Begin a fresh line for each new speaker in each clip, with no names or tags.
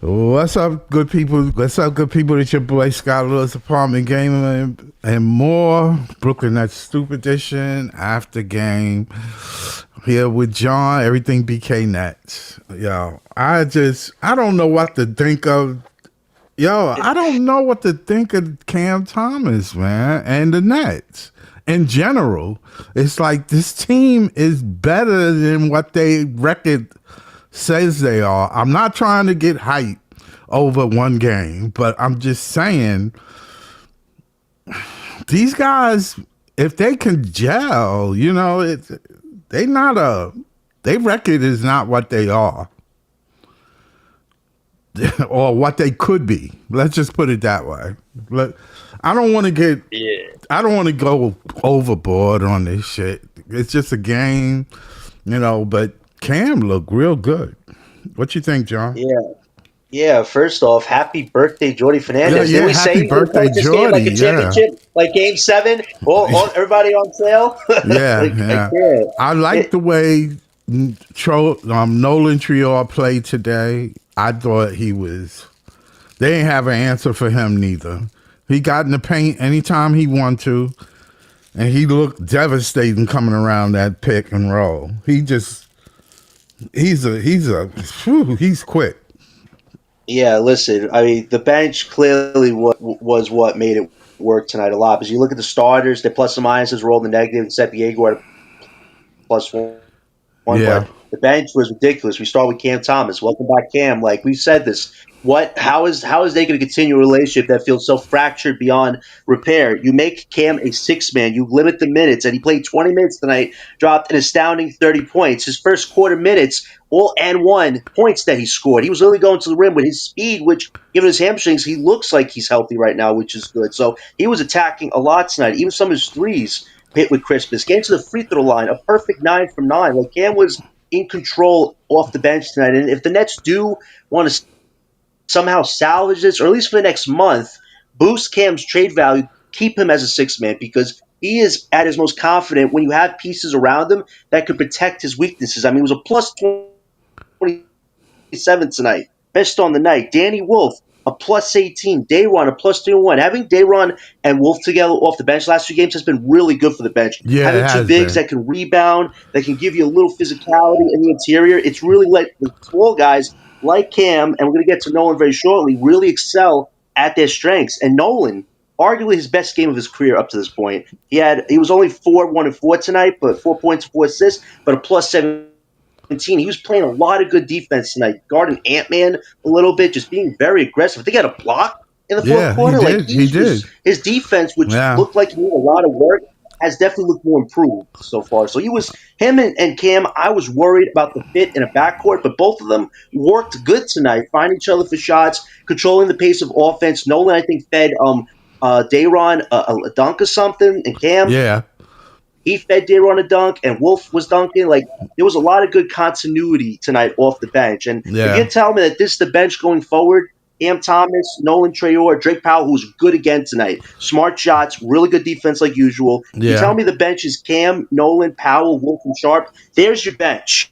What's up, good people? What's up, good people? It's your boy Scott Lewis, apartment gamer, and more. Brooklyn Nets Stoop Edition after game here with John. Everything BK Nets. I don't know what to think of. I don't know what to think of Cam Thomas, man, and the Nets in general. It's like this team is better than what they record says they are. I'm not trying to get hype over one game, but I'm just saying these guys, if they can gel, they not their record is not what they are or what they could be. Let's just put it that way. I don't want to get I don't want to go overboard on this shit. It's just a game, but Cam looked real good. What you think, John?
Yeah. First off, happy birthday, Jordy Fernandez.
Yeah,
Did we
happy
say
birthday,
this game
Jordy.
like a championship, like Game 7? All everybody on sale?
Yeah. I like the way Nolan Trior played today. I thought they didn't have an answer for him neither. He got in the paint anytime he wanted to, and he looked devastating coming around that pick and roll. He's quick.
Yeah, listen, I mean, the bench clearly was what made it work tonight a lot. Because you look at the starters, their plus and minuses rolled the negative, and set Diego at a +1.
Yeah.
But the bench was ridiculous. We start with Cam Thomas. Welcome back, Cam. Like we've said this. How is they going to continue a relationship that feels so fractured beyond repair? You make Cam a 6-man. You limit the minutes, and he played 20 minutes tonight, dropped an astounding 30 points. His first quarter minutes, all and 1 points that he scored. He was literally going to the rim with his speed, which, given his hamstrings, he looks like he's healthy right now, which is good. So he was attacking a lot tonight. Even some of his threes hit with crispness. Came to the free throw line, a perfect 9 from 9. Like Cam was in control off the bench tonight. And if the Nets do want to somehow salvage this, or at least for the next month, boost Cam's trade value, keep him as a 6-man, because he is at his most confident when you have pieces around him that could protect his weaknesses. I mean, it was a plus 27 tonight. Best on the night. Danny Wolf, a plus 18. Dayron, a plus 3-1. Having Dayron and Wolf together off the bench last 2 games has been really good for the bench.
Yeah,
Having two bigs that can rebound, that can give you a little physicality in the interior, it's really let the small guys like Cam, and we're going to get to Nolan very shortly, really excel at their strengths. And Nolan, arguably his best game of his career up to this point. He was only 4-1-4 tonight, but 4 points, 4 assists, but a plus 17. He was playing a lot of good defense tonight, guarding Ant-Man a little bit, just being very aggressive. I think he had a block in the fourth quarter.
He did.
His defense, which looked like he needed a lot of work, has definitely looked more improved so far. So him and Cam, I was worried about the fit in a backcourt, but both of them worked good tonight, finding each other for shots, controlling the pace of offense. Nolan, I think, fed Dayron a dunk or something, and Cam, he fed Dayron a dunk, and Wolf was dunking. Like, there was a lot of good continuity tonight off the bench. And if you're telling me that this is the bench going forward, Cam Thomas, Nolan Traore, Drake Powell, who was good again tonight. Smart shots, really good defense like usual. You tell me the bench is Cam, Nolan, Powell, Wolf, and Sharp. There's your bench.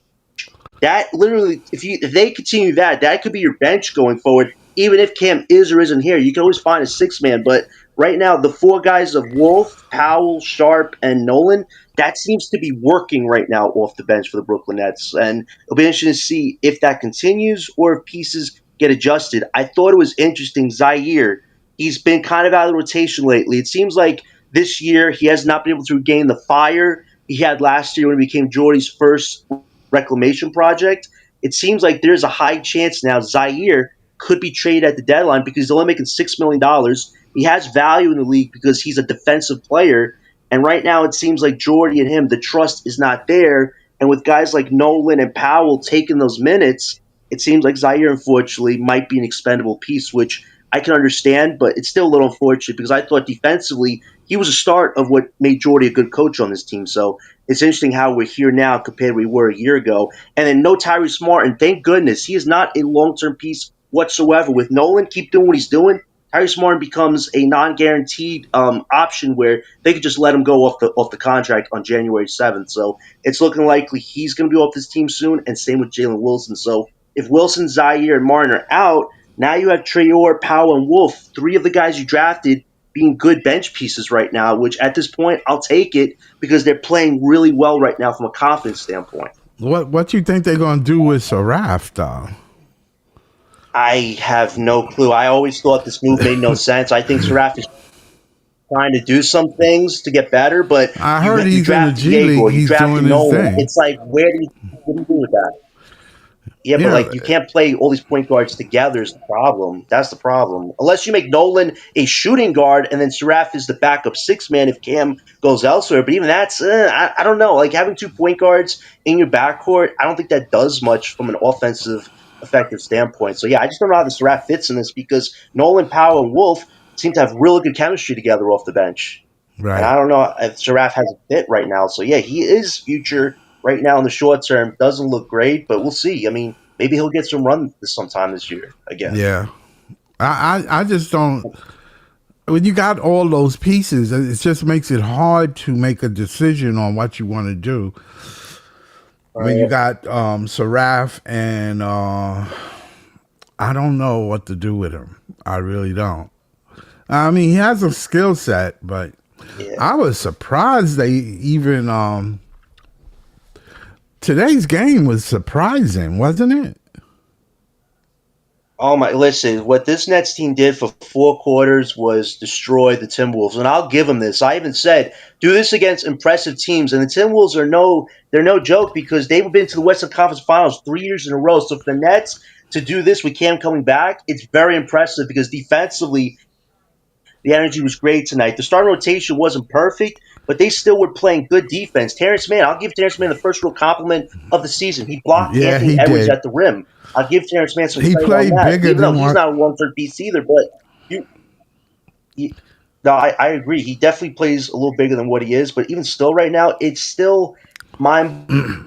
That literally, if they continue that could be your bench going forward. Even if Cam is or isn't here, you can always find a 6-man. But right now, the 4 guys of Wolf, Powell, Sharp, and Nolan, that seems to be working right now off the bench for the Brooklyn Nets. And it'll be interesting to see if that continues or if pieces get adjusted. I thought it was interesting. Zaire, he's been kind of out of the rotation lately. It seems like this year he has not been able to regain the fire he had last year when he became Jordy's first reclamation project. It seems like there's a high chance now Zaire could be traded at the deadline because he's only making $6 million. He has value in the league because he's a defensive player. And right now it seems like Jordy and him, the trust is not there. And with guys like Nolan and Powell taking those minutes, it seems like Zaire, unfortunately, might be an expendable piece, which I can understand, but it's still a little unfortunate because I thought defensively he was a start of what made Jordy a good coach on this team. So it's interesting how we're here now compared to where we were a year ago. And then no Tyrese Martin. Thank goodness. He is not a long-term piece whatsoever. With Nolan, keep doing what he's doing. Tyrese Martin becomes a non-guaranteed option where they could just let him go off the contract on January 7th. So it's looking likely he's going to be off this team soon, and same with Jalen Wilson. So if Wilson, Zaire, and Martin are out, Now you have Traore, Powell, and Wolf, three of the guys you drafted being good bench pieces right now, which at this point I'll take it because they're playing really well right now from a confidence standpoint.
What you think they're gonna do with Saraf though?
I have no clue. I always thought this move made no sense. I think Saraf is trying to do some things to get better, but
I
you
heard he's in the
drafted
G
Diego,
League.
you
He's
drafted
doing his
Nolan.
thing.
It's like, what do you do with that? Yeah, but
Yeah,
like you can't play all these point guards together is the problem. That's the problem. Unless you make Nolan a shooting guard and then Saraf is the backup six man if Cam goes elsewhere. But even that's I don't know. Like having two point guards in your backcourt, I don't think that does much from an offensive effective standpoint. So yeah, I just don't know how the Saraf fits in this because Nolan, Powell, and Wolf seem to have really good chemistry together off the bench. And I
right.
don't know if Saraf has a fit right now. So yeah, he is future right now in the short term. Doesn't look great, but we'll see. I mean, maybe he'll get some run sometime this year again.
Yeah. I just don't. When you got all those pieces, it just makes it hard to make a decision on what you want to do. When you got Saraf and I don't know what to do with him. I really don't. I mean, he has a skill set, but
Yeah.
I was surprised they even today's game was surprising, wasn't it?
Oh my! Listen, what this Nets team did for 4 quarters was destroy the Timberwolves, and I'll give them this. I even said do this against impressive teams, and the Timberwolves they're no joke because they've been to the Western Conference Finals 3 years in a row. So for the Nets to do this with Cam coming back, it's very impressive because defensively the energy was great tonight. The starting rotation wasn't perfect, but they still were playing good defense. Terrence Mann, I'll give Terrence Mann the first real compliment of the season. He blocked
Yeah,
Anthony
he
Edwards
did.
at the rim. I'll give Terrence Mann some
He
credit on
played
that,
bigger
even though
than
he's
what.
not a one-third piece either. But you, you no, I agree. He definitely plays a little bigger than what he is. But even still, right now, it's still mind
Go ahead.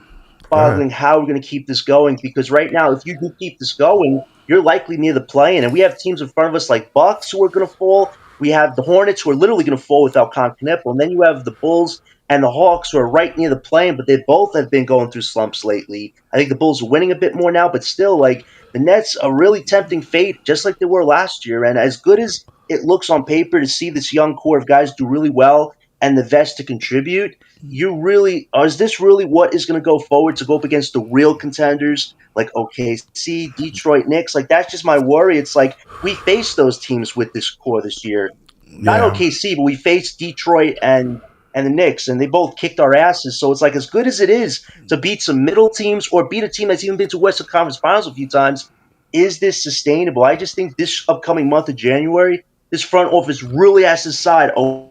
boggling how we're going to keep this going because right now, if you do keep this going, you're likely near the play-in, and we have teams in front of us like Bucks who are going to fall. We have the Hornets who are literally going to fall without Con Knippel, and then you have the Bulls and the Hawks who are right near the play-in, but they both have been going through slumps lately. I think the Bulls are winning a bit more now, but still, like the Nets are really tempting fate, just like they were last year. And as good as it looks on paper to see this young core of guys do really well and the vest to contribute, you really is this really what is going to go forward to go up against the real contenders like OKC, Detroit, Knicks? Like that's just my worry. It's like we faced those teams with this core this year. Not
Yeah.
OKC, but we faced Detroit and the Knicks, and they both kicked our asses. So it's like as good as it is to beat some middle teams or beat a team that's even been to Western Conference Finals a few times, is this sustainable? I just think this upcoming month of January, this front office really has to decide, are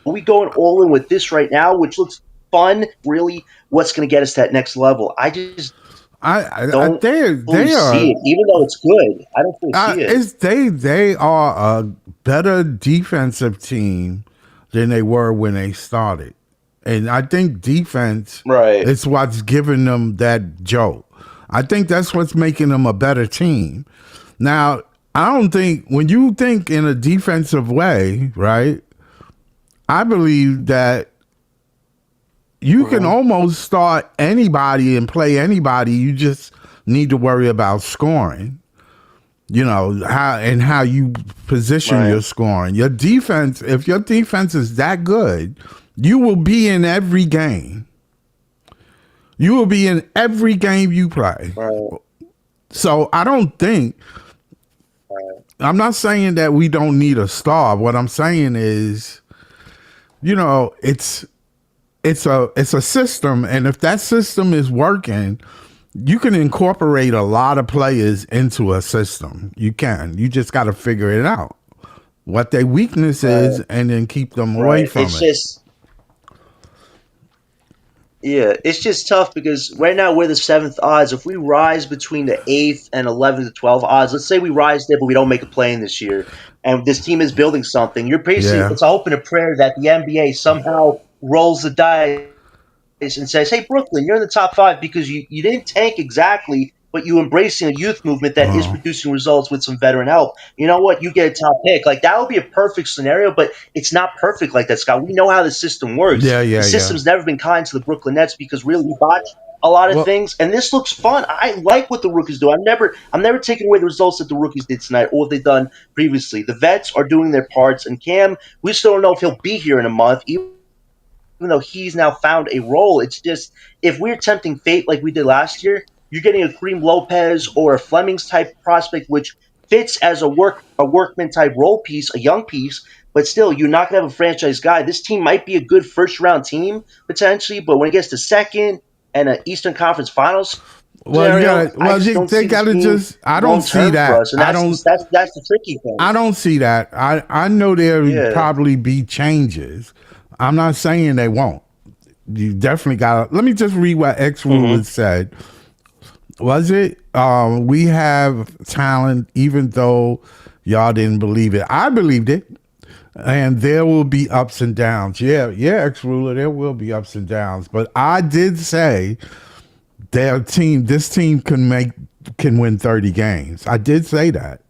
we going all in with this right now, which looks fun, really what's going to get us to that next level? I just don't fully
They
see
are
it, even though it's good. I don't fully see it.
it's they are a better defensive team than they were when they started, and I think defense
Right.
is what's giving them that jolt. I think that's what's making them a better team. Now, I don't think when you think in a defensive way, right? I believe that you can almost start anybody and play anybody. You just need to worry about scoring. You know, how you position
Right.
your scoring. Your defense, if your defense is that good, you will be in every game. You will be in every game you play.
Right.
So I don't think I'm not saying that we don't need a star. What I'm saying is, you know, it's a system, and if that system is working, you can incorporate a lot of players into a system. You can. You just got to figure it out, what their weakness is, and then keep them away
Right.
from
It's
it.
just Yeah, it's just tough because right now we're the seventh odds. If we rise between the eighth and 11th to 12 odds, let's say we rise there, but we don't make a play in this year, and this team is building something. You're basically
Yeah.
it's a hope and a prayer that the NBA somehow rolls the dice and says, "Hey, Brooklyn, you're in the top five because you didn't tank exactly, but you embracing a youth movement that is
Oh.
producing results with some veteran help. You know what? You get a top pick. Like that would be a perfect scenario, but it's not perfect like that, Scott. We know how the system works.
Yeah,
The
yeah, yeah.
system's never been kind to the Brooklyn Nets because really we botched a lot of
Well,
things, and this looks fun. I like what the rookies do. I'm never taking away the results that the rookies did tonight or what they've done previously. The vets are doing their parts, and Cam, we still don't know if he'll be here in a month, even though he's now found a role. It's just if we're tempting fate like we did last year, you're getting a Kareem Lopez or a Flemings type prospect, which fits as a workman type role piece, a young piece. But still, you're not gonna have a franchise guy. This team might be a good first round team potentially, but when it gets to second and an Eastern Conference Finals
well, you
scenario,
got.
I
Well,
just don't
they
see this
got to
being
just. I don't
long
see
term for
that.
us, and that's the tricky thing.
I don't see that. I know there would
Yeah.
probably be changes. I'm not saying they won't. You definitely got to. Let me just read what X Rulers said. Was it? We have talent, even though y'all didn't believe it. I believed it. And there will be ups and downs. Yeah, X Ruler, there will be ups and downs. But I did say this team can win 30 games. I did say that.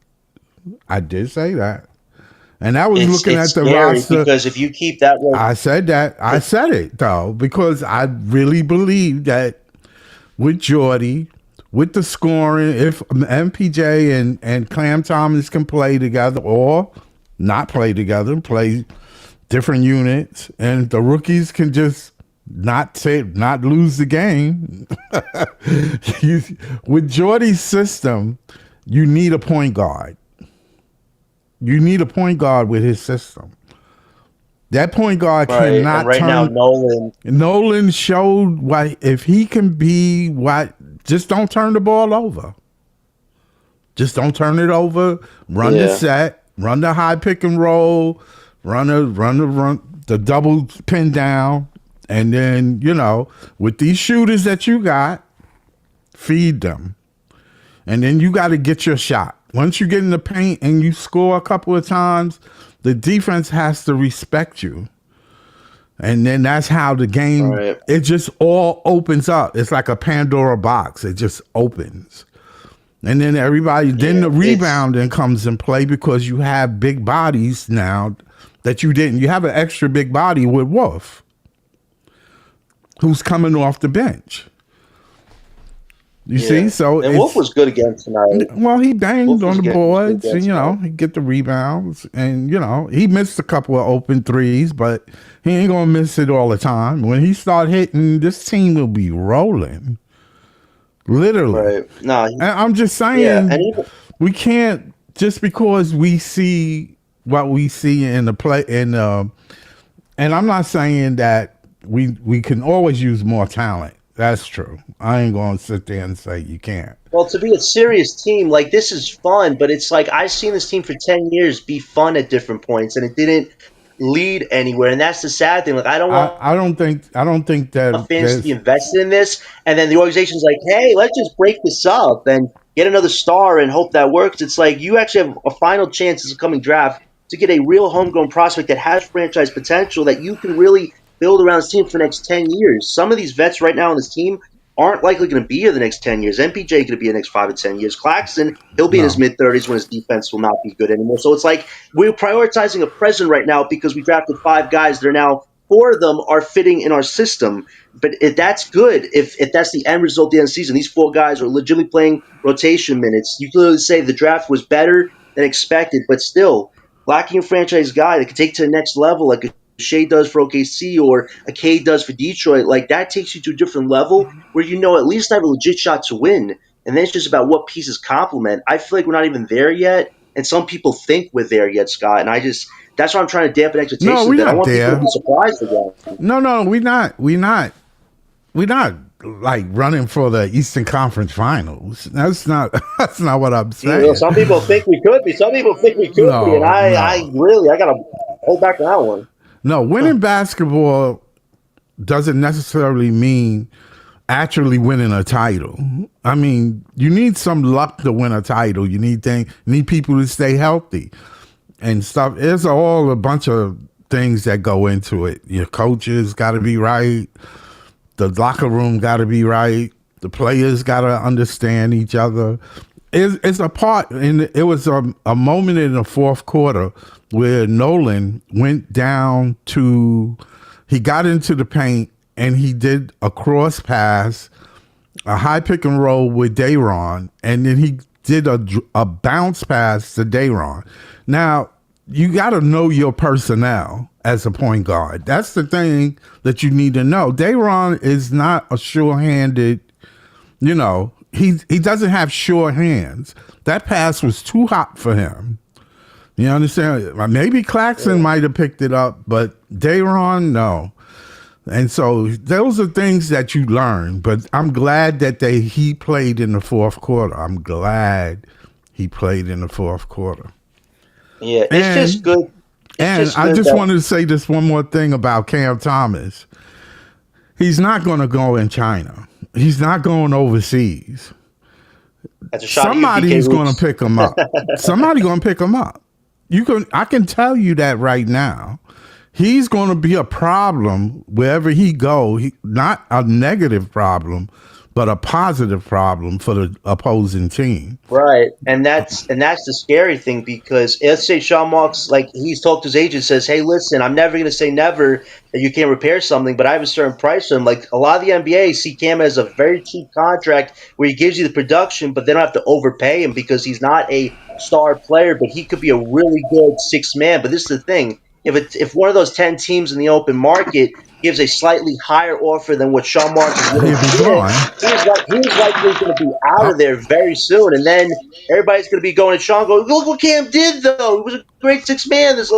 And I was looking
It's
at the
scary
roster.
because if you keep that way,
I said that. I said it though, because I really believe that with Jordy, with the scoring, if MPJ and Cam Thomas can play together or not play together, play different units, and the rookies can just not lose the game. With Jordy's system, you need a point guard. You need a point guard with his system. That point guard cannot
and right
turn.
now,
Nolan showed what if he can be what. Just don't turn the ball over. Just don't turn it over. Run the set. Run the high pick and roll. Run the double pin down, and then with these shooters that you got, feed them, and then you got to get your shot. Once you get in the paint and you score a couple of times, the defense has to respect you. And then that's how the game, it just all opens up. It's like a Pandora box. It just opens. And then the rebounding comes in play because you have big bodies now that you didn't. You have an extra big body with Wolf, who's coming off the bench. You see? So
and Wolf was good again tonight.
Well, he banged on the boards, and he get the rebounds, and he missed a couple of open threes, but he ain't gonna miss it all the time. When he start hitting, this team will be rolling, literally.
Right. No,
and I'm just saying, we can't just because we see what we see in the play, and I'm not saying that we can always use more talent. That's true. I ain't going to sit there and say you can't.
Well, to be a serious team, like this is fun, but it's like I've seen this team for 10 years be fun at different points, and it didn't lead anywhere. And that's the sad thing. Like I don't think that
fans
to be invested in this, and then the organization's like, hey, let's just break this up and get another star and hope that works. It's like you actually have a final chance as a coming draft to get a real homegrown prospect that has franchise potential that you can really build around this team for the next 10 years. Some of these vets right now on this team aren't likely going to be here the next 10 years. MPJ going to be the next 5 to 10 years. Claxton, he'll be in his mid-30s when his defense will not be good anymore. So it's like we're prioritizing a present right now because we drafted 5 guys that are now 4 of them are fitting in our system. But that's good if that's the end result at the end of the season. These 4 guys are legitimately playing rotation minutes. You clearly say the draft was better than expected, but still, lacking a franchise guy that can take it to the next level like a Shea does for OKC or a K does for Detroit, like that takes you to a different level where at least I have a legit shot to win. And then it's just about what pieces complement. I feel like we're not even there yet, and some people think we're there yet, Scott. And that's why I'm trying to dampen expectations.
No, we're not
I want
there.
people to be surprised again.
No, we're not. We're not like running for the Eastern Conference Finals. That's not what I'm saying.
Some people think we could be. Some people think we could be, and I got to hold back on that one.
No, winning basketball doesn't necessarily mean actually winning a title. I mean, you need some luck to win a title. You need people to stay healthy and stuff. There's all a bunch of things that go into it. Your coaches got to be right. The locker room got to be right. The players got to understand each other. It's a part, and it was a moment in the fourth quarter where Nolan went down he got into the paint and he did a cross pass a high pick and roll with Dayron, and then he did a bounce pass to Dayron. Now, you got to know your personnel as a point guard. That's the thing that you need to know. Dayron is not a sure-handed, he doesn't have sure hands. That pass was too hot for him. You understand? Maybe Claxton might have picked it up, but Dayron, no. And so those are things that you learn. But I'm glad that he played in the fourth quarter. I'm glad he played in the fourth quarter.
Yeah, it's just good.
I just wanted to say this one more thing about Cam Thomas. He's not going to go in China. He's not going overseas. Somebody's going to pick him up. Somebody's going to pick him up. I can tell you that right now. He's going to be a problem wherever he goes. Not a negative problem, but a positive problem for the opposing team.
Right, and that's the scary thing, because let's say Sean Marks, like, he's talked to his agent, says, "Hey, listen, I'm never going to say never that you can't repair something, but I have a certain price for him." Like, a lot of the NBA see Cam as a very cheap contract where he gives you the production, but they don't have to overpay him because he's not a star player, but he could be a really good sixth man. But this is the thing. If one of those 10 teams in the open market gives a slightly higher offer than what Sean Marks is willing to give, he's likely going to be out of there very soon. And then everybody's going to be going to Sean, going, "Look what Cam did, though. He was a great sixth man this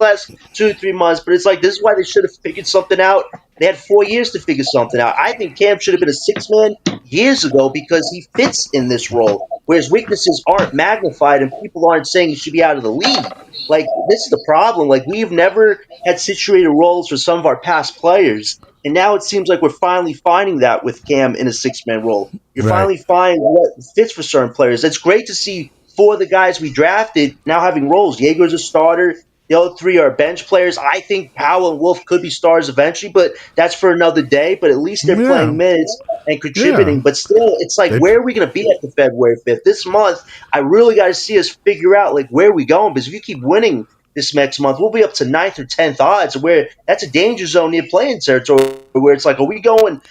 last 2-3 months." But it's like, this is why they should have figured something out. They had 4 years to figure something out. I think Cam should have been a sixth man years ago because he fits in this role, where his weaknesses aren't magnified and people aren't saying he should be out of the league. Like, this is the problem. Like, we've never had situated roles for some of our past players, and now it seems like we're finally finding that with Cam in a six-man role. You're finally finding what fits for certain players. It's great to see 4 of the guys we drafted now having roles. Jaeger's a starter. The other 3 are bench players. I think Powell and Wolf could be stars eventually, but that's for another day. But at least they're playing minutes and contributing. But still, it's like, where are we going to be at the February 5th? This month, I really got to see us figure out, like, where are we going? Because if you keep winning this next month, we'll be up to 9th or 10th odds, where that's a danger zone near playing territory, where it's like, are we going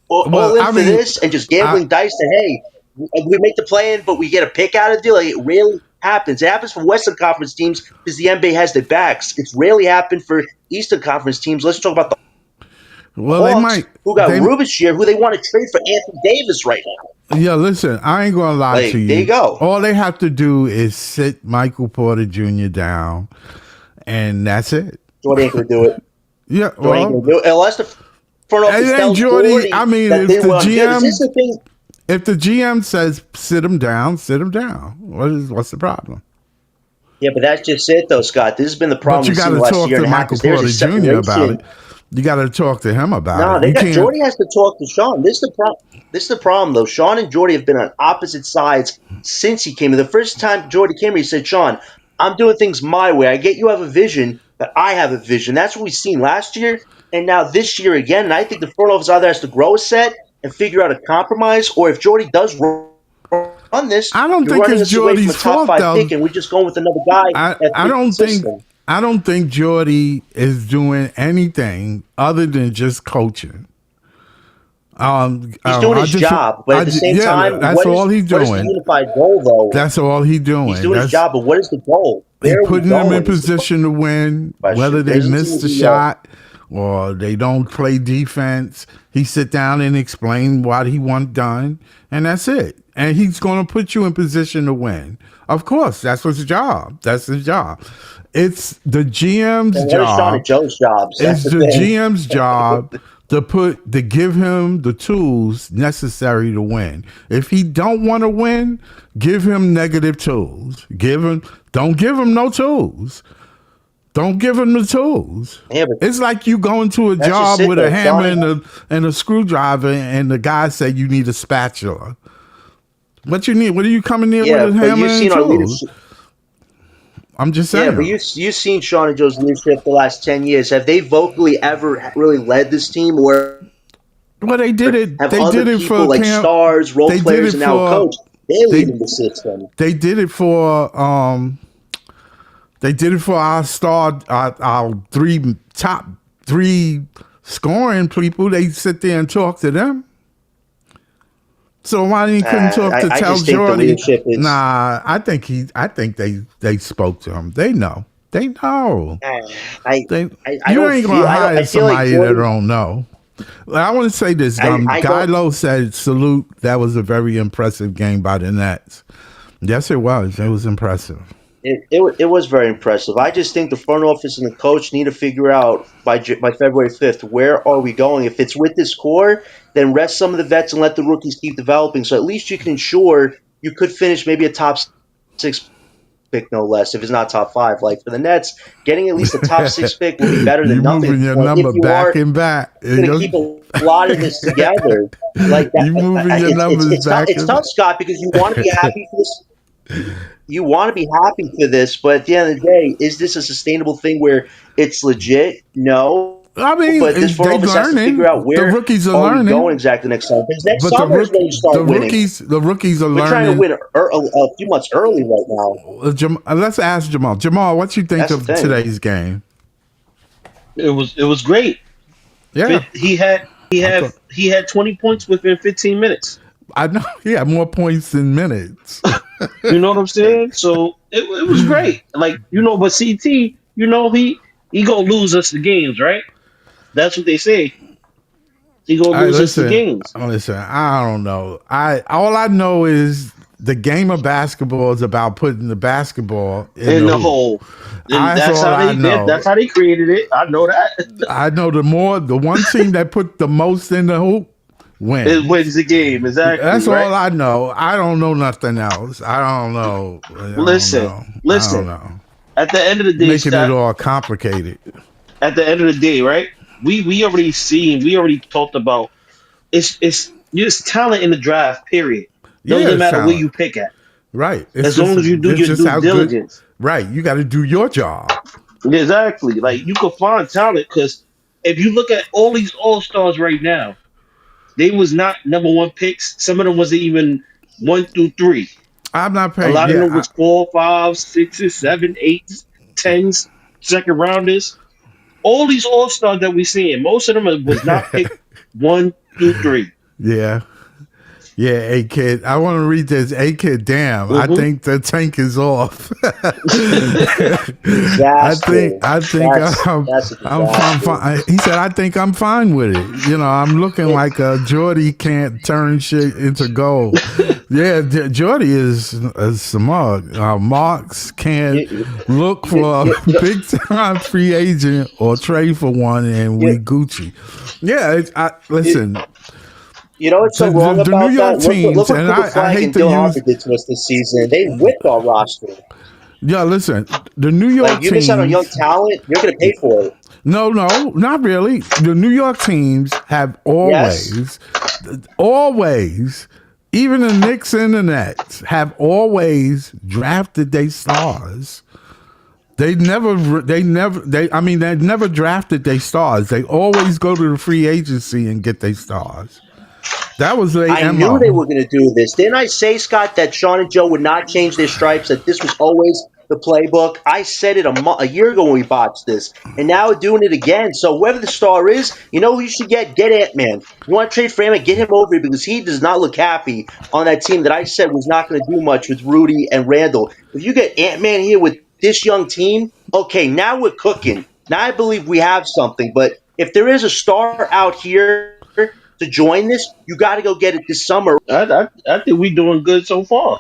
all in for this and just gambling dice that, hey, we make the play-in, but we get a pick out of it? Like, it really happens. It happens for Western Conference teams because the NBA has their backs. It's rarely happened for Eastern Conference teams. Let's talk about the Hawks, who got Rubis here, who they want to trade for Anthony Davis right now.
Yeah, listen, I ain't going to lie to you.
There you go.
All they have to do is sit Michael Porter Jr. down, and that's it.
Jordan ain't going to do it.
Yeah,
Jordan ain't going to do it. Unless the front office tells
Jordy, I mean, if the GM...
This is the thing.
If the GM says sit him down, sit him down. What's the problem?
Yeah, but that's just it, though, Scott. This has been the problem.
But you got to talk to Michael Porter Jr. about it. You got to talk to him about it.
Jordy has to talk to Sean. This is the problem, though. Sean and Jordy have been on opposite sides since he came here. The first time Jordy came here, he said, "Sean, I'm doing things my way. I get you have a vision, but I have a vision." That's what we've seen last year, and now this year again. And I think the front office either has to grow a set and figure out a compromise, or if Jordy does run this,
I don't think it's Jordy's fault, though.
Pick and we're just going with another guy.
I don't think Jordy is doing anything other than just coaching.
He's doing his job, but at the same time,
that's all he's doing.
What is the unified goal, though?
That's all he's doing.
He's doing his job, but what is the goal?
He's putting them in position to win, whether they miss the shot or they don't play defense. He sit down and explain what he wants done, and that's it. And he's going to put you in position to win. Of course, that's his job. That's his job. It's the GM's job.
Sean and Joe's jobs.
It's the GM's job to give him the tools necessary to win. If he don't want to win, give him negative tools. Don't give him no tools. Don't give him the tools. Yeah, it's like you go into a job with a hammer and a screwdriver, and the guy said you need a spatula. What you need? What are you coming in with a hammer and tools? I'm just saying.
Yeah, but you've seen Sean and Joe's leadership the last 10 years. Have they vocally ever really led this team? Or
well, they did it.
They did it for like stars, role players, and now coach. They're leading the system.
They did it for our star, our top three scoring people. They sit there and talk to them. So why he couldn't talk to
I
tell
just think the
Jordy?
leadership is.
Nah, I think they spoke to him. They know. They know.
I
They
I
you
don't
ain't
feel.
gonna hire
I feel like
somebody that
Jordan.
don't know. I want to say this.
I
Guy
don't.
Lowe said, "Salute." That was a very impressive game by the Nets. Yes, it was. It was impressive.
It was very impressive. I just think the front office and the coach need to figure out by February 5th, where are we going? If it's with this core, then rest some of the vets and let the rookies keep developing. So at least you can ensure you could finish maybe a top six pick, no less, if it's not top five. Like for the Nets, getting at least a top six pick would be better than
You
nothing at
moving
this
your
point. If
number
you
back
are
and back.
going to keep a lot of this together, like that,
You moving your numbers back
it's
and
tough, Scott, because you want to be happy for this. You want to be happy for this, but at the end of the day, is this a sustainable thing where it's legit? No.
I mean,
But this front
they
office has to figure
learning.
out
The
where
rookies are
are we going
learning.
exactly next summer. Because next
But
summer is when you start winning.
the rookies are
We're trying to
learning.
win a few months early right now.
Let's ask Jamal. Jamal, what you think
That's the
of
thing.
today's game?
It was great.
Yeah,
He had 20 points within 15 minutes.
I know. He had more points than minutes.
You know what I'm saying? So it was great. Like, but CT, he gonna lose us the games, right? That's what they say. He gonna lose us the games.
Listen. I don't know. All I know is the game of basketball is about putting the basketball in the
hole. And
That's all
how
I know.
That's how they created it. I know that.
I know the one team that put the most in the hoop wins.
It wins the game. Exactly.
That's
right?
all I know. I don't know nothing else. I don't know.
Listen.
I don't know.
At the end of the day,
Making it all complicated.
At the end of the day, right? We already talked about it's just talent in the draft, period. Doesn't matter where you pick at.
Right.
As long as you do your due diligence.
Right. You got to do your job.
Exactly. Like, you can find talent, because if you look at all these all-stars right now, they was not number one picks. Some of them wasn't even 1 through 3.
I'm not paying.
A lot of them was 4, 5, 6s, 7, 8s, 10s, second rounders. All these all-stars that we seeing, most of them was not picked 1 through 3.
Yeah. Yeah, A Kid. I want to read this. A Kid, damn. I think the tank is off. I think I'm fine. He said, I think I'm fine with it. I'm looking like a Jordy can't turn shit into gold. Yeah, Jordy is smart. Marks can't look for a big time free agent or trade for one, and we Gucci. Yeah, listen.
You know what's so wrong about
New York
that?
Teams,
look what
and
Cooper Flag and Dylan Harper did to us this season. They whipped our roster.
Yeah, listen, the New York
you
teams.
miss out on young talent, you're going to pay for it.
No, not really. The New York teams have always, even the Knicks and the Nets have always drafted their stars. They've never drafted their stars. They always go to the free agency and get their stars. That was
I knew they were going to do this. Didn't I say, Scott, that Sean and Joe would not change their stripes, that this was always the playbook? I said it a year ago when we botched this, and now we're doing it again. So whoever the star is, who you should get Ant-Man. You want to trade for him, get him over here, because he does not look happy on that team that I said was not going to do much with Rudy and Randall. If you get Ant-Man here with this young team, okay, now we're cooking. Now I believe we have something. But if there is a star out here to join this, you got to go get it this summer.
I think we're doing good so far.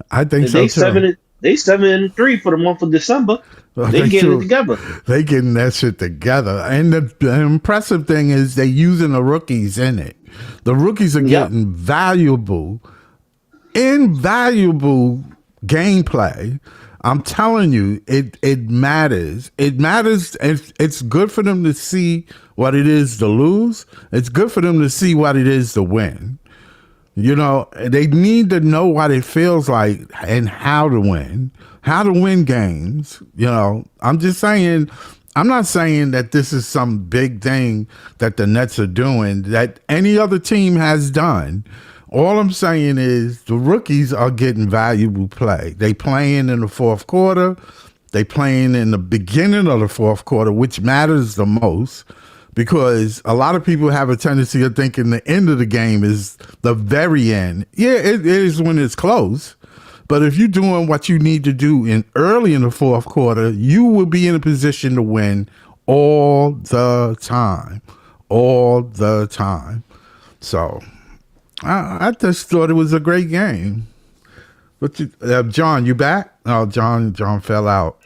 I think so too.
They 7-3 for the month of December. They getting it together.
They getting that shit together. And the impressive thing is they using the rookies in it. The rookies are getting invaluable gameplay. I'm telling you, it matters. It matters. It's good for them to see what it is to lose. It's good for them to see what it is to win. They need to know what it feels like and how to win games. I'm just saying, I'm not saying that this is some big thing that the Nets are doing that any other team has done. All I'm saying is the rookies are getting valuable play. They playing in the fourth quarter. They playing in the beginning of the fourth quarter, which matters the most, because a lot of people have a tendency of thinking the end of the game is the very end. Yeah, it is when it's close. But if you're doing what you need to do early in the fourth quarter, you will be in a position to win all the time. All the time. So I just thought it was a great game. But John, you back? Oh, John fell out.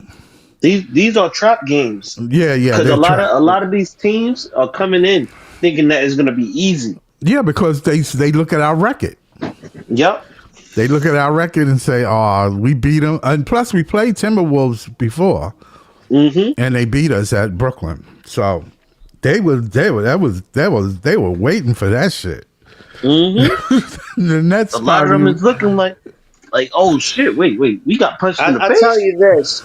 These are trap games.
Yeah.
Because a lot of these teams are coming in thinking that it's going to be easy.
Yeah, because they look at our record.
Yep.
They look at our record and say, "Oh, we beat them." And plus, we played Timberwolves before, and they beat us at Brooklyn. So they were waiting for that shit. The Nets.
A lot of them is looking like, oh shit! Wait, we got punched in the face.
I'll tell you this: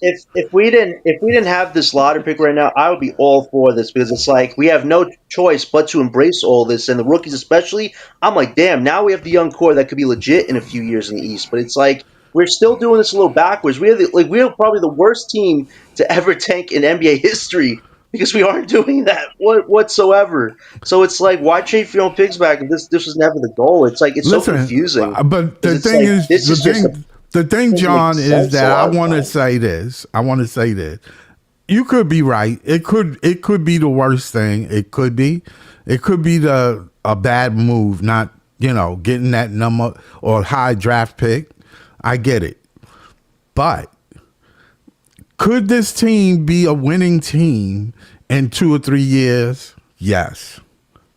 if we didn't have this lottery pick right now, I would be all for this because it's like we have no choice but to embrace all this, and the rookies especially. I'm like, damn! Now we have the young core that could be legit in a few years in the East, but it's like we're still doing this a little backwards. We're probably the worst team to ever tank in NBA history because we aren't doing that whatsoever. So it's like, why trade for your own picks back if this was never the goal? It's like so confusing.
But the thing is, the thing, John, is that I want to say this. You could be right. It could be the worst thing. It could be a bad move, not getting that number or high draft pick. I get it, but could this team be a winning team in 2 or 3 years? Yes,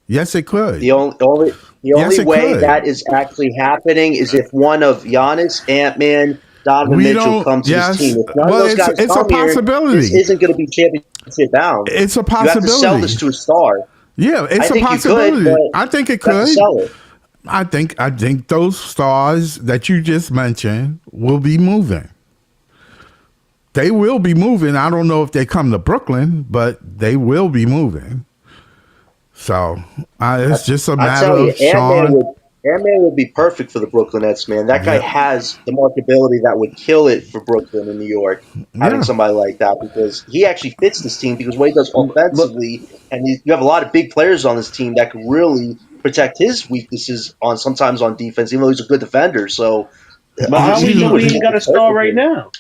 it could.
The only way that is actually happening is if one of Giannis, Ant-Man, Donovan Mitchell comes to this team. If none of those guys
it's
come
a possibility.
Here, this isn't going to be championship bound.
It's a possibility.
You have to sell this to a star.
Yeah, it's a possibility. I think it could.
Sell it.
I think those stars that you just mentioned will be moving. They will be moving. I don't know if they come to Brooklyn, but they will be moving. So it's just a matter of Sean.
Ant-Man would be perfect for the Brooklyn Nets, man. That guy has the marketability that would kill it for Brooklyn and New York, having somebody like that, because he actually fits this team because what he does offensively, and you have a lot of big players on this team that can really protect his weaknesses sometimes on defense, even though he's a good defender. So,
but how we ain't got a star right now?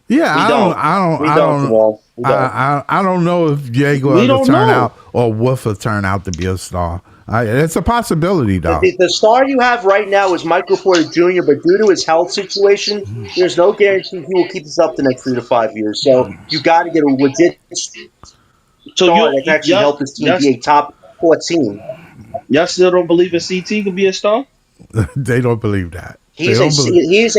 Yeah, I don't know if Diego will turn out or Wolf will turn out to be a star. It's a possibility, though.
The star you have right now is Michael Porter Jr., but due to his health situation, there's no guarantee he will keep this up the next 3 to 5 years. So you got to get a legit star that can actually help this team be a top 14.
Y'all still don't believe that CT could be a star?
They don't believe that.
He's an elite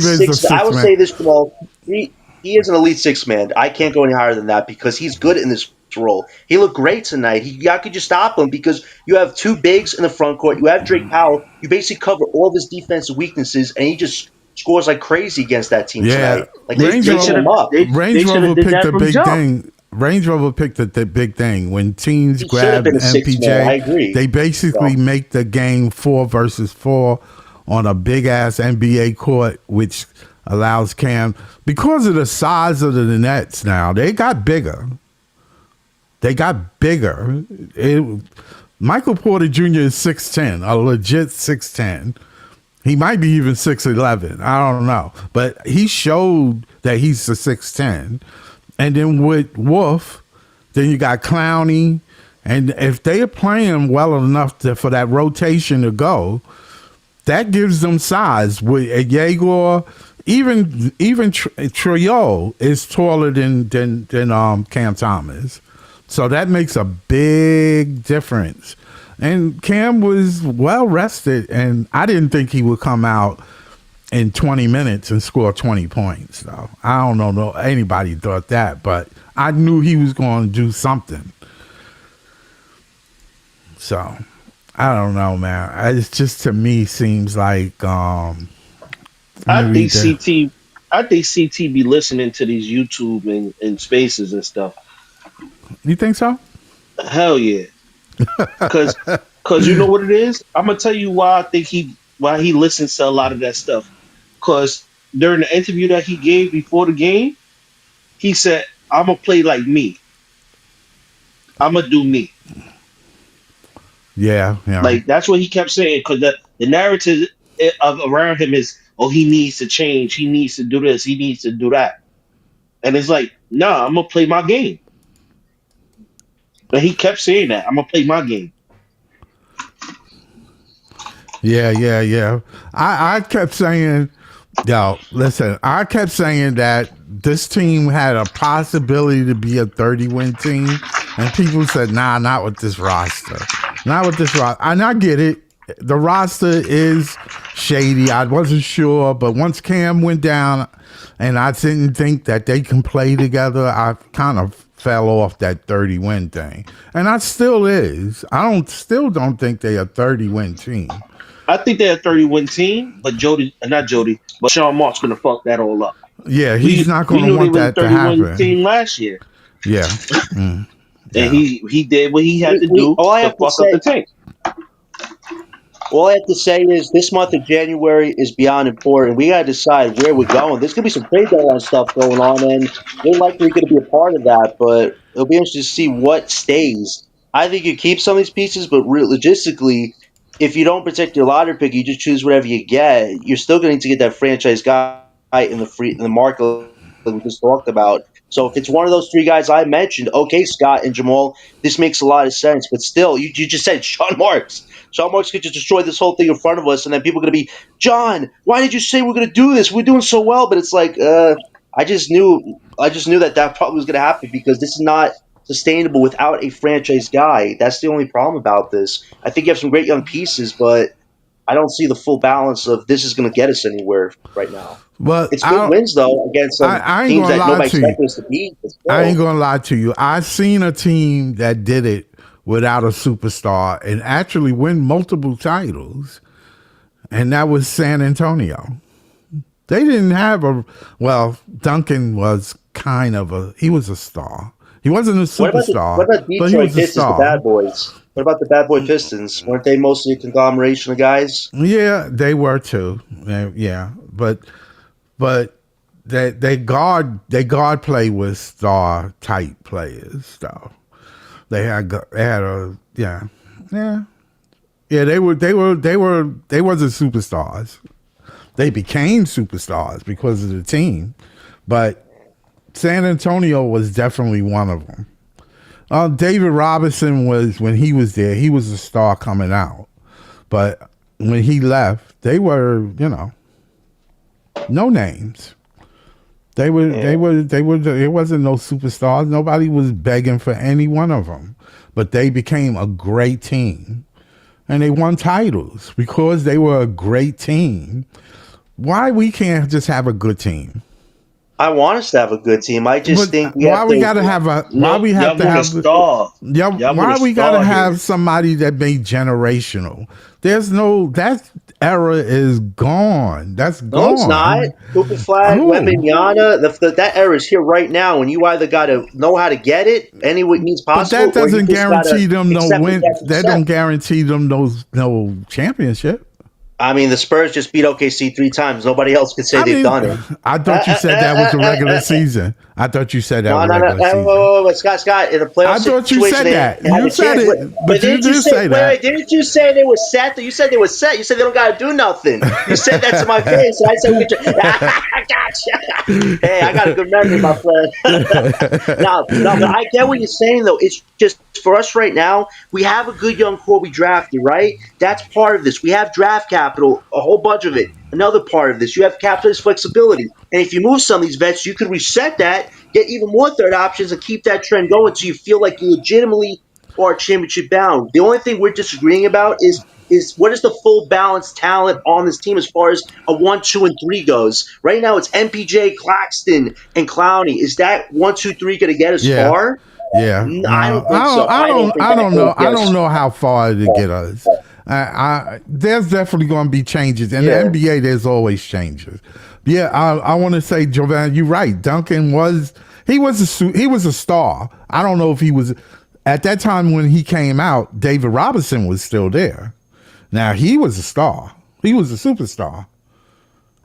six. I will say this, Jamal. He is an elite 6-man. I can't go any higher than that because he's good in this role. He looked great tonight. How could you stop him? Because you have 2 bigs in the front court. You have Drake Powell. You basically cover all of his defensive weaknesses, and he just scores like crazy against that team tonight. Like
Range Rover picked the big thing. Range Rover picked the big thing. When teams grab MPJ, they basically make the game 4 versus 4 on a big-ass NBA court, which allows Cam, because of the size of the Nets now, they got bigger. Michael Porter Jr. is 6'10", a legit 6'10". He might be even 6'11". I don't know. But he showed that he's a 6'10". And then with Wolf, then you got Clowney. And if they are playing well enough for that rotation to go, that gives them size. With Yegor, even Trio is taller than Cam Thomas. So that makes a big difference. And Cam was well rested, and I didn't think he would come out in 20 minutes and score 20 points. So I don't know anybody thought that, but I knew he was going to do something. So I don't know, man. It's just, to me, seems like
I think CT be listening to these YouTube and spaces and stuff.
You think so?
Hell yeah. Cause you know what it is? I'm gonna tell you why I think he listens to a lot of that stuff. Cause during the interview that he gave before the game, he said, "I'm gonna play like me." I'm gonna do me.
Yeah.
Like that's what he kept saying because the narrative of around him is, oh, he needs to change, he needs to do this, he needs to do that, and it's like, nah, I'm gonna play my game. But he kept saying that I'm gonna play my game.
Yeah. I kept saying, yo, listen, I kept saying that this team had a possibility to be a 30-win team, and people said, nah, not with this roster. Not with this roster. And I get it. The roster is shady. I wasn't sure, but once Cam went down and I didn't think that they can play together, I kind of fell off that 30-win thing. And I still is. Still don't think they're a 30-win team.
I think they're a 30-win team, but but Sean Mark's gonna fuck that all up.
Yeah, he's not going to want that to happen.
We knew they were a 30-win team last year.
Yeah.
And he did what he had to do to fuck up the tank.
All I have to say is this month of January is beyond important. We got to decide where we're going. There's going to be some trade deadline stuff going on, and we're likely going to be a part of that, but it'll be interesting to see what stays. I think you keep some of these pieces, but logistically, if you don't protect your lottery pick, you just choose whatever you get, you're still going to get that franchise guy in the market that we just talked about. So if it's one of those three guys I mentioned, okay, Scott and Jamal, this makes a lot of sense. But still, you just said Sean Marks. Sean Marks could just destroy this whole thing in front of us, and then people are going to be, John, why did you say we're going to do this? We're doing so well. But it's like, I just knew that probably was going to happen because this is not sustainable without a franchise guy. That's the only problem about this. I think you have some great young pieces, but I don't see the full balance of this is going to get us anywhere right now.
But
it's good wins though against some teams that nobody expected us to beat.
I ain't gonna lie to you. I've seen a team that did it without a superstar and actually win multiple titles, and that was San Antonio. They didn't have Duncan was he was a star. He wasn't a superstar.
What about Detroit Pistons, the bad boys? What about the bad boy Pistons? Weren't they mostly a conglomeration of guys?
Yeah, they were too. Yeah, but they guard play with star type players though. They wasn't superstars. They became superstars because of the team, but San Antonio was definitely one of them. David Robinson when he was there, he was a star coming out, but when he left, they were no names. There wasn't no superstars. Nobody was begging for any one of them, but they became a great team, and they won titles because they were a great team. Why we can't just have a good team?
I want us to have a good team. I just think
why we gotta have somebody that made generational. That era is gone. That's gone.
No, it's not. Cooper Flag, Wembanyama, that era is here right now, and you either got to know how to get it any means possible.
But that doesn't guarantee them no win. That don't guarantee them no championship.
I mean, the Spurs just beat OKC 3 times. Nobody else could say they've done it.
I thought you said that was the regular season. I thought you said that was the regular season.
Scott, in the playoffs,
I thought you said that. You said it, but you did say that.
Didn't you say they were set? You said they were set. You said they don't got to do nothing. You said that to my face. And I said, I gotcha. Hey, I got a good memory, my friend. No, but I get what you're saying, though. It's just for us right now, we have a good young core we drafted, right? That's part of this. We have draft capital, a whole bunch of it. Another part of this, you have capitalist flexibility. And if you move some of these vets, you could reset that, get even more third options, and keep that trend going so you feel like you legitimately are championship bound. The only thing we're disagreeing about is what is the full balanced talent on this team as far as a 1, 2, and 3 goes. Right now it's MPJ, Claxton, and Clowney. Is that 1, 2, 3 going to get us far?
Yeah,
I don't think so.
I don't know. I don't know how far to get us. There's definitely going to be changes in the NBA. There's always changes. Yeah, I want to say, Jovan, you're right. Duncan was a star. I don't know if he was at that time when he came out. David Robinson was still there. Now he was a star. He was a superstar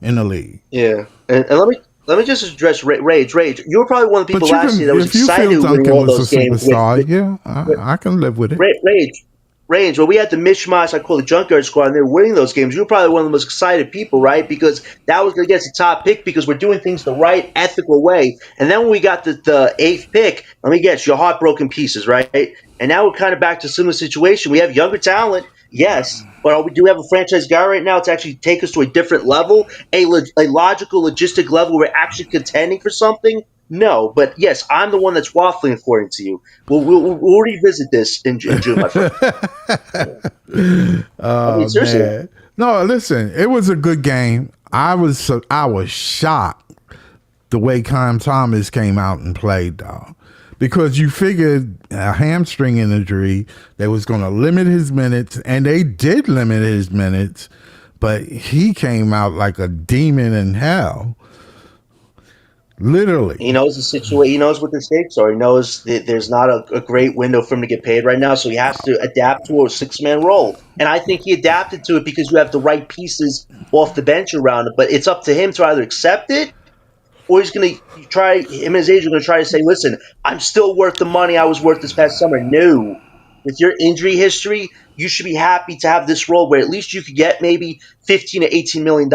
in the league.
Yeah, and let let me just address Rage. Rage, you were probably one of the
But
people last year that was
if you feel
excited winning
Duncan
all
was a
those games
superstar,
with
yeah, I can live with it.
Rage. Range, when we had the mishmash, I call the junkyard squad, and they were winning those games, you were probably one of the most excited people, right? Because that was against the top pick because we're doing things the right, ethical way. And then when we got the eighth pick, let me guess, your heart broke in pieces, right? And now we're kind of back to a similar situation. We have younger talent, yes, but we do have a franchise guy right now to actually take us to a different level, a logical, logistic level where we're actually contending for something. No, but yes, I'm the one that's waffling according to you. We'll revisit this in June, my friend. I mean,
Oh
seriously.
man, no, listen, it was a good game. I was shocked the way Cam Thomas came out and played, though, because you figured a hamstring injury, they was going to limit his minutes, and they did limit his minutes, but he came out like a demon in hell. Literally.
He knows the situation. He knows what the stakes are. He knows that there's not a great window for him to get paid right now, so he has to adapt to a six-man role. And I think he adapted to it because you have the right pieces off the bench around it. But it's up to him to either accept it or he's going to try. Him and his agent are going to try to say, "Listen, I'm still worth the money I was worth this past summer." No. With your injury history, you should be happy to have this role where at least you could get maybe $15 to $18 million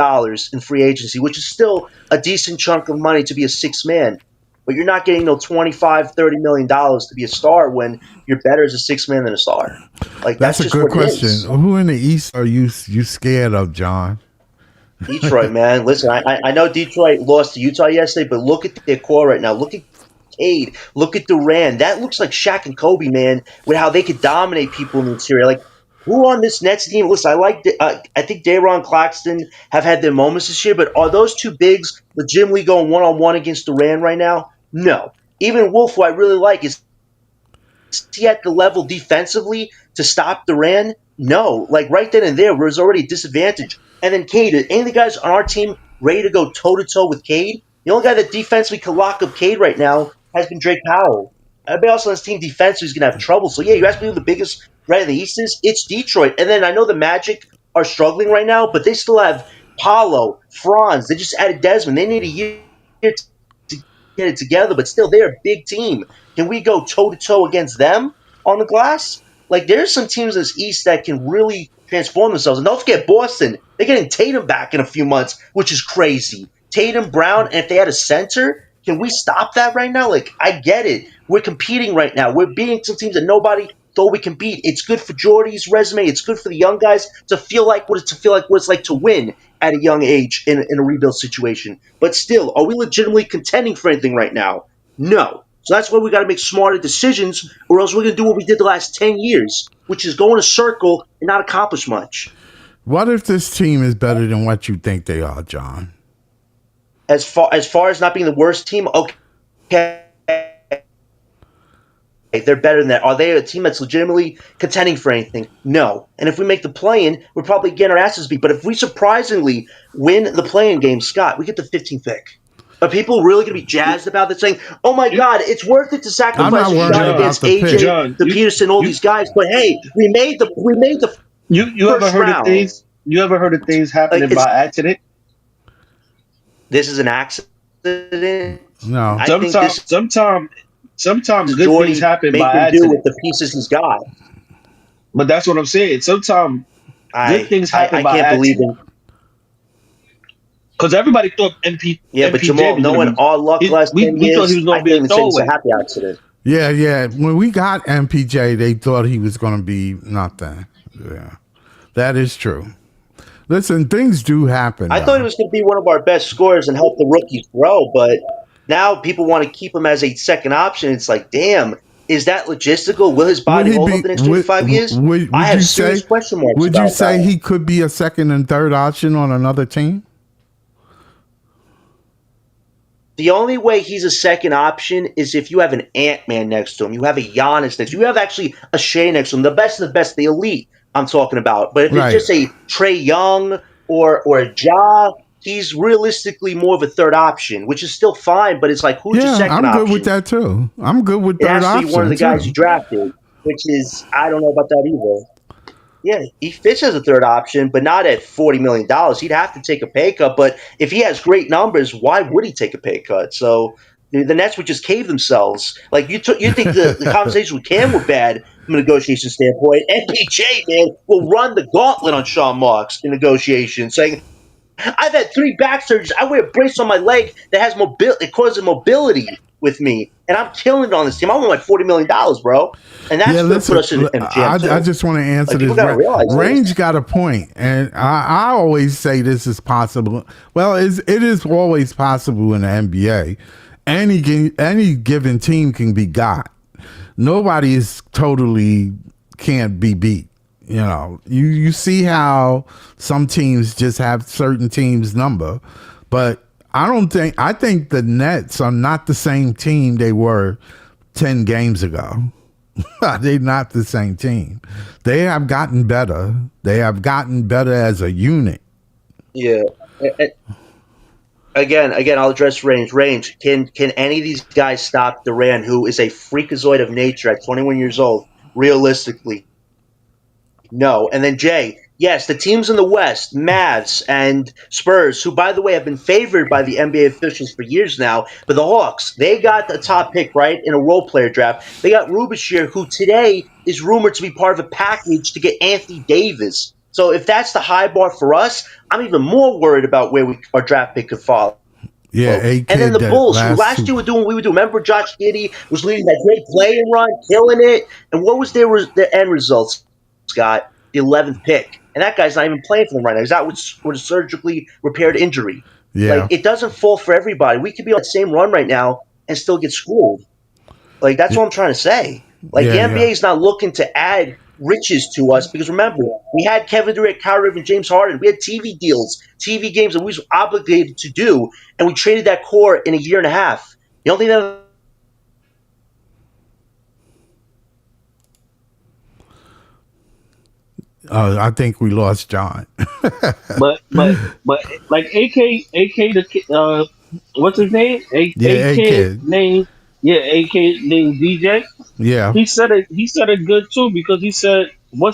in free agency, which is still a decent chunk of money to be a six man. But you're not getting no $25, $30 million to be a star when you're better as a six man than a star. Like
That's a
just
good
what
question.
It is.
Who in the East are you scared of, John?
Detroit, man. Listen, I know Detroit lost to Utah yesterday, but look at their core right now. Look at Cade. Look at Durant. That looks like Shaq and Kobe, man, with how they could dominate people in the interior. Like, who on this Nets team? Listen, I think Day'Ron Claxton have had their moments this year, but are those two bigs legitimately going one-on-one against Durant right now? No. Even Wolf, who I really like, is he at the level defensively to stop Durant? No. Like, right then and there, there's already a disadvantage. And then Cade, any of the guys on our team ready to go toe-to-toe with Cade? The only guy that defensively can lock up Cade right now has been Drake Powell. Everybody else on this team defensively is going to have trouble. So, yeah, you ask me who the biggest threat in the East is? It's Detroit. And then I know the Magic are struggling right now, but they still have Paolo, Franz. They just added Desmond. They need a year to get it together, but still, they're a big team. Can we go toe-to-toe against them on the glass? Like, there's some teams in this East that can really transform themselves. And don't forget Boston. They're getting Tatum back in a few months, which is crazy. Tatum, Brown, and if they had a center, can we stop that right now? Like, I get it. We're competing right now. We're beating some teams that nobody thought we can beat. It's good for Jordy's resume. It's good for the young guys to feel like what it's like to win at a young age in a rebuild situation. But still, are we legitimately contending for anything right now? No. So that's why we got to make smarter decisions, or else we're going to do what we did the last 10 years, which is go in a circle and not accomplish much.
What if this team is better than what you think they are, John?
As far as not being the worst team, okay, they're better than that. Are they a team that's legitimately contending for anything? No. And if we make the play-in, we're probably getting our asses beat. But if we surprisingly win the play-in game, Scott, we get the 15th pick. Are people really going to be jazzed about this, saying, "Oh my God, it's worth it to sacrifice a shot against AJ, Peterson, all these guys"? But hey, we made the
you
first
ever heard
round.
of things? You ever heard of things happening by accident?
This is an accident.
No.
Sometimes good
Jordy
things happen
make
by
him
accident.
do with the pieces he's got.
But that's what I'm saying. Sometimes good things happen by
can't
accident.
believe it.
Because everybody thought
Yeah, but Jamal, knowing our luck last 10
we thought
years,
he was going
I
to be
think
a
it's
throwaway.
a happy accident.
Yeah. When we got MPJ, they thought he was going to be nothing. Yeah, that is true. Listen, things do happen.
I thought he was going to be one of our best scorers and help the rookies grow, but now people want to keep him as a second option. It's like, damn, is that logistical? Will his body hold up the next 25 years? I have serious question marks.
Would you say he could be a second and third option on another team?
The only way he's a second option is if you have an Ant-Man next to him. You have a Giannis next to him. You have actually a Shea next to him. The best of the best, the elite I'm talking about. But if it's just a Trae Young or a Ja, he's realistically more of a third option, which is still fine, but it's like, who's your second option?
I'm good with that too. I'm good with third option.
It has to be one of the guys you drafted, which is, I don't know about that either. Yeah, he fits as a third option, but not at $40 million. He'd have to take a pay cut. But if he has great numbers, why would he take a pay cut? So the Nets would just cave themselves. Like you think the conversations with Cam were bad from a negotiation standpoint? MPJ, man, will run the gauntlet on Sean Marks in negotiations, saying, I've had 3 back surgeries. I wear a brace on my leg that has mobility. It causes mobility with me, and I'm killing it on this team. I want like $40 million, bro, and that's going to put us in jam too.
I just want to answer
People
this.
got to realize
Range got a point, and I always say this is possible. Well, it is always possible in the NBA. Any given team can be got. Nobody is totally can't be beat. You know, you see how some teams just have certain teams' number, but I think the Nets are not the same team they were 10 games ago. They're not the same team. They have gotten better. They have gotten better as a unit.
Yeah. Again, I'll address Range. Range, can any of these guys stop Durant, who is a freakazoid of nature at 21 years old, realistically? No. And then Jay, yes, the teams in the West, Mavs and Spurs, who, by the way, have been favored by the NBA officials for years now, but the Hawks, they got the top pick, right, in a role player draft. They got Rubishir, who today is rumored to be part of a package to get Anthony Davis. So if that's the high bar for us, I'm even more worried about where our draft pick could fall.
Yeah,
and then the Bulls, who last year were doing what we would do. Remember, Josh Giddey was leading that great play-in run, killing it. And what was their end results, Scott? The 11th pick. And that guy's not even playing for them right now. He's out with a surgically repaired injury.
Yeah.
Like, it doesn't fall for everybody. We could be on the same run right now and still get schooled. Like, that's what I'm trying to say. Like, the NBA is not looking to add riches to us because, remember, we had Kevin Durant, Kyrie Irving, James Harden. We had TV deals, TV games that we was obligated to do, and we traded that core in a year and a half. You don't think that?
I think we lost John.
but like AK the what's his name? AK name DJ.
Yeah,
he said it good too because he said I'm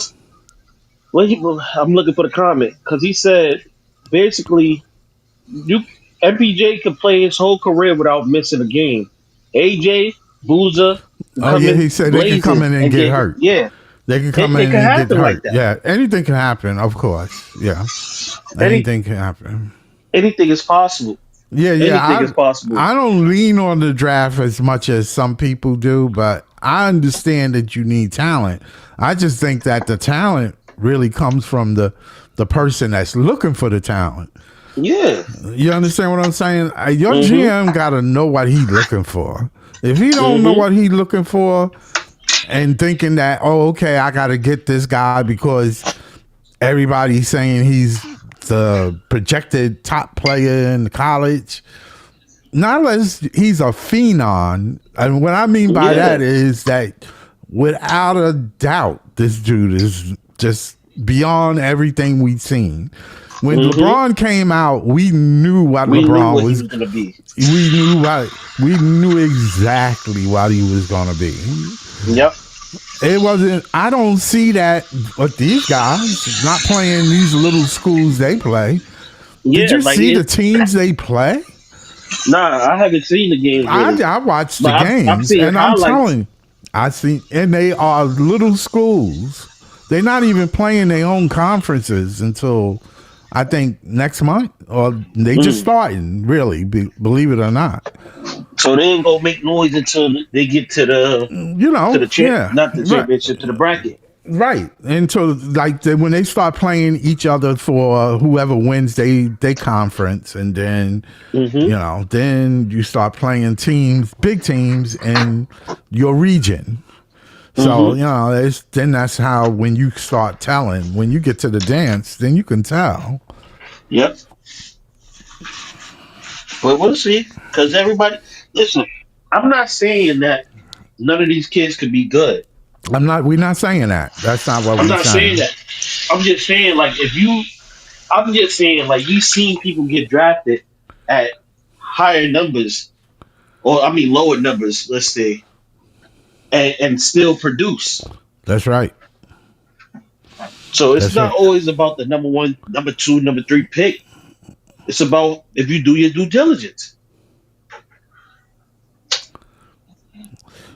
looking for the comment because he said basically MPJ could play his whole career without missing a game. AJ Boozer.
He said they can come in and get hurt.
Yeah.
They can come in and get hurt. Like yeah, anything can happen, of course. Yeah, anything can happen.
Anything is possible.
Yeah.
Anything is possible.
I don't lean on the draft as much as some people do, but I understand that you need talent. I just think that the talent really comes from the person that's looking for the talent.
Yeah.
You understand what I'm saying? Your GM got to know what he's looking for. If he don't know what he's looking for, and thinking that, okay, I got to get this guy because everybody's saying he's the projected top player in college. Not unless he's a phenom. And what I mean by that is that without a doubt, this dude is just beyond everything we've seen. When LeBron came out, we knew what LeBron was going to be. We knew exactly what he was going to be.
Yep.
It wasn't. I don't see that with these guys not playing these little schools they play.
Yeah,
did you see the teams they play?
Nah, I haven't seen the games. Really.
I watched the games, and I'm telling you, and they are little schools. They're not even playing their own conferences until I think next month, or they just starting. Really, believe it or not.
So they ain't gonna make noise until they get to the, to the not the championship, to the bracket.
Right. Until when they start playing each other for whoever wins they conference, and then then you start playing big teams in your region. So then that's how when you start telling, when you get to the dance, then you can tell.
Yep. But we'll see, because everybody. Listen, I'm not saying that none of these kids could be good.
We're not saying that. That's not what
I'm not saying that. I'm just saying, you've seen people get drafted at higher numbers, or lower numbers, let's say, and still produce.
That's right.
So it's
That's
not
right.
always about the number one, number two, number three pick. It's about if you do your due diligence.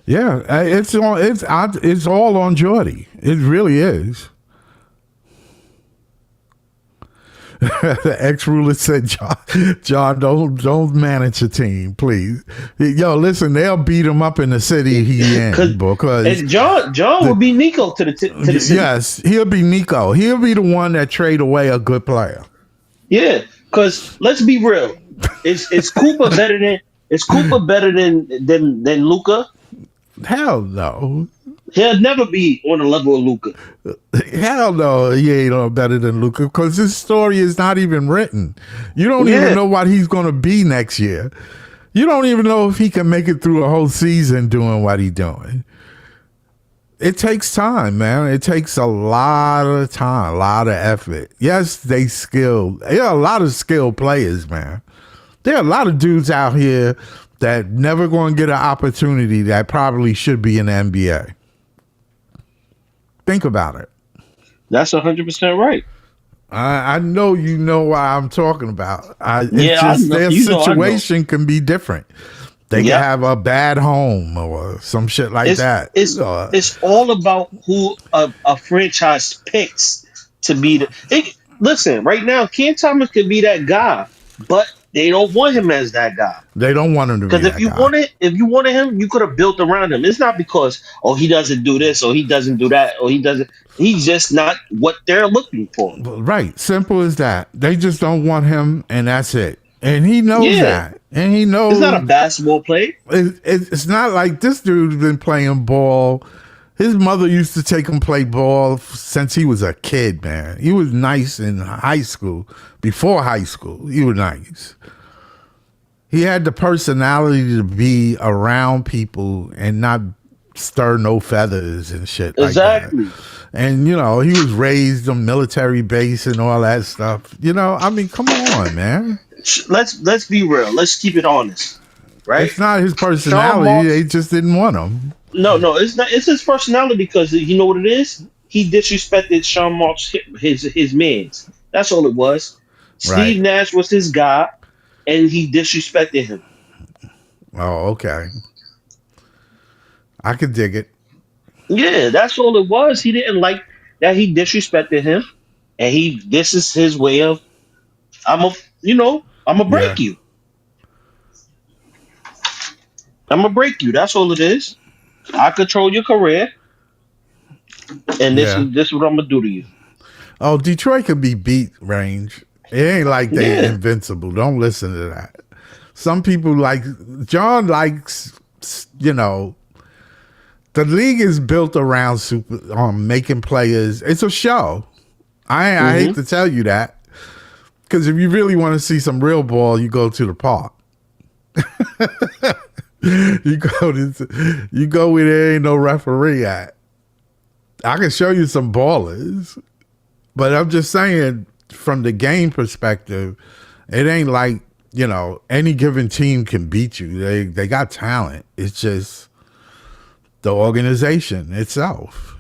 Yeah, it's all on Jordy. It really is. The ex ruler said, John, don't manage a team, please. Yo, listen, they'll beat him up in the city he in because
And John would be Nico to the city.
yes, he'll be Nico. He'll be the one that trade away a good player.
Yeah, because let's be real. Is Cooper better than than Luca?
Hell no.
He'll never be on the level of Luca.
Hell no, he ain't no better than Luca because his story is not even written. You don't even know what he's going to be next year. You don't even know if he can make it through a whole season doing what he's doing. It takes time, man. It takes a lot of time, a lot of effort. Yes, they skilled. There are a lot of skilled players, man. There are a lot of dudes out here that never going to get an opportunity that probably should be in the NBA. Think about it.
That's 100% right.
I know you know what I'm talking about. It's
I
just
know.
their situation can be different. They can have a bad home or some shit like that.
It's all about who a franchise picks to be listen, right now, Cam Thomas could be that guy, but they don't want him as that guy.
They don't want him to be
Because
that guy.
if you wanted him, you could have built around him. It's not because he doesn't do this or he doesn't do that or he doesn't. He's just not what they're looking for.
Right, simple as that. They just don't want him, and that's it. And he knows that. And he knows
it's not a basketball play.
It's not like this dude's been playing ball. His mother used to take him play ball since he was a kid, man. He was nice in high school. Before high school, he was nice. He had the personality to be around people and not stir no feathers and shit like that. And, he was raised on military base and all that stuff. I mean, come on, man.
Let's be real. Let's keep it honest, right?
It's not his personality. They just didn't want him.
No, it's not. It's his personality because you know what it is. He disrespected Sean Marks, his man's. That's all it was. Steve Nash was his guy, and he disrespected him.
Oh, okay. I could dig it.
Yeah, that's all it was. He didn't like that he disrespected him, and this is his way of, I'm gonna break you. I'm gonna break you. That's all it is. I control your career, and this is what I'm gonna do to you.
Oh, Detroit could be beat, Range. It ain't like they're invincible. Don't listen to that. Some people John likes, the league is built around making players. It's a show. I hate to tell you that, because if you really want to see some real ball, you go to the park. you go where there ain't no referee at. I can show you some ballers, but I'm just saying, from the game perspective, it ain't like, any given team can beat you. They got talent. It's just the organization itself,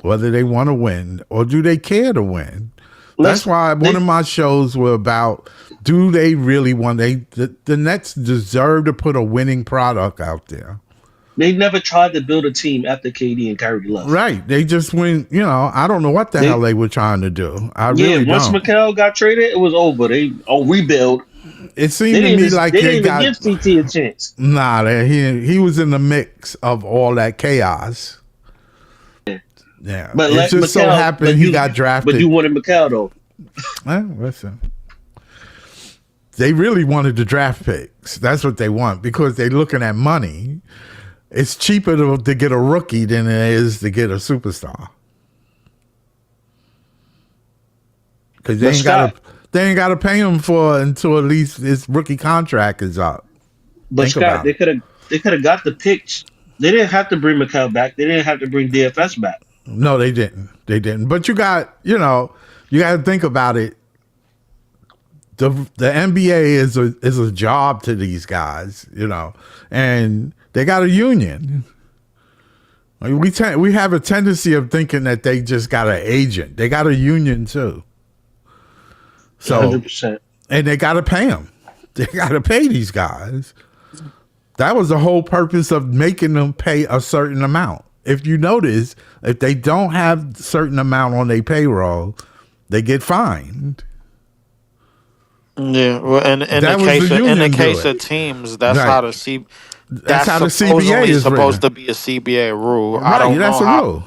whether they want to win or do they care to win. That's why one of my shows were about, do they really want, the Nets deserve to put a winning product out there.
They never tried to build a team after KD and Kyrie left.
Right. They just went, I don't know what the hell they were trying to do.
Once Mikal got traded, it was over. They rebuild.
It seemed to me like
they didn't even give CT a chance.
Nah, he was in the mix of all that chaos. Yeah,
but
it just so happened he got drafted.
But you wanted Mikal though.
Listen, they really wanted the draft picks. That's what they want, because they're looking at money. It's cheaper to get a rookie than it is to get a superstar, because they ain't got to pay him for until at least his rookie contract is up.
But Scott, they could have got the picks. They didn't have to bring Mikal back. They didn't have to bring DFS back.
No, they didn't. But you got, you got to think about it. The NBA is a job to these guys, and they got a union. We have a tendency of thinking that they just got an agent. They got a union too. So
100%.
And they got to pay them. They got to pay these guys. That was the whole purpose of making them pay a certain amount. If you notice, if they don't have a certain amount on their payroll, they get fined.
Yeah, well, in the case of teams, that's
Right.
how
That's how the CBA
supposedly
is
supposed
written.
to be a CBA rule.
Right,
I don't
that's
know
a
how.
rule.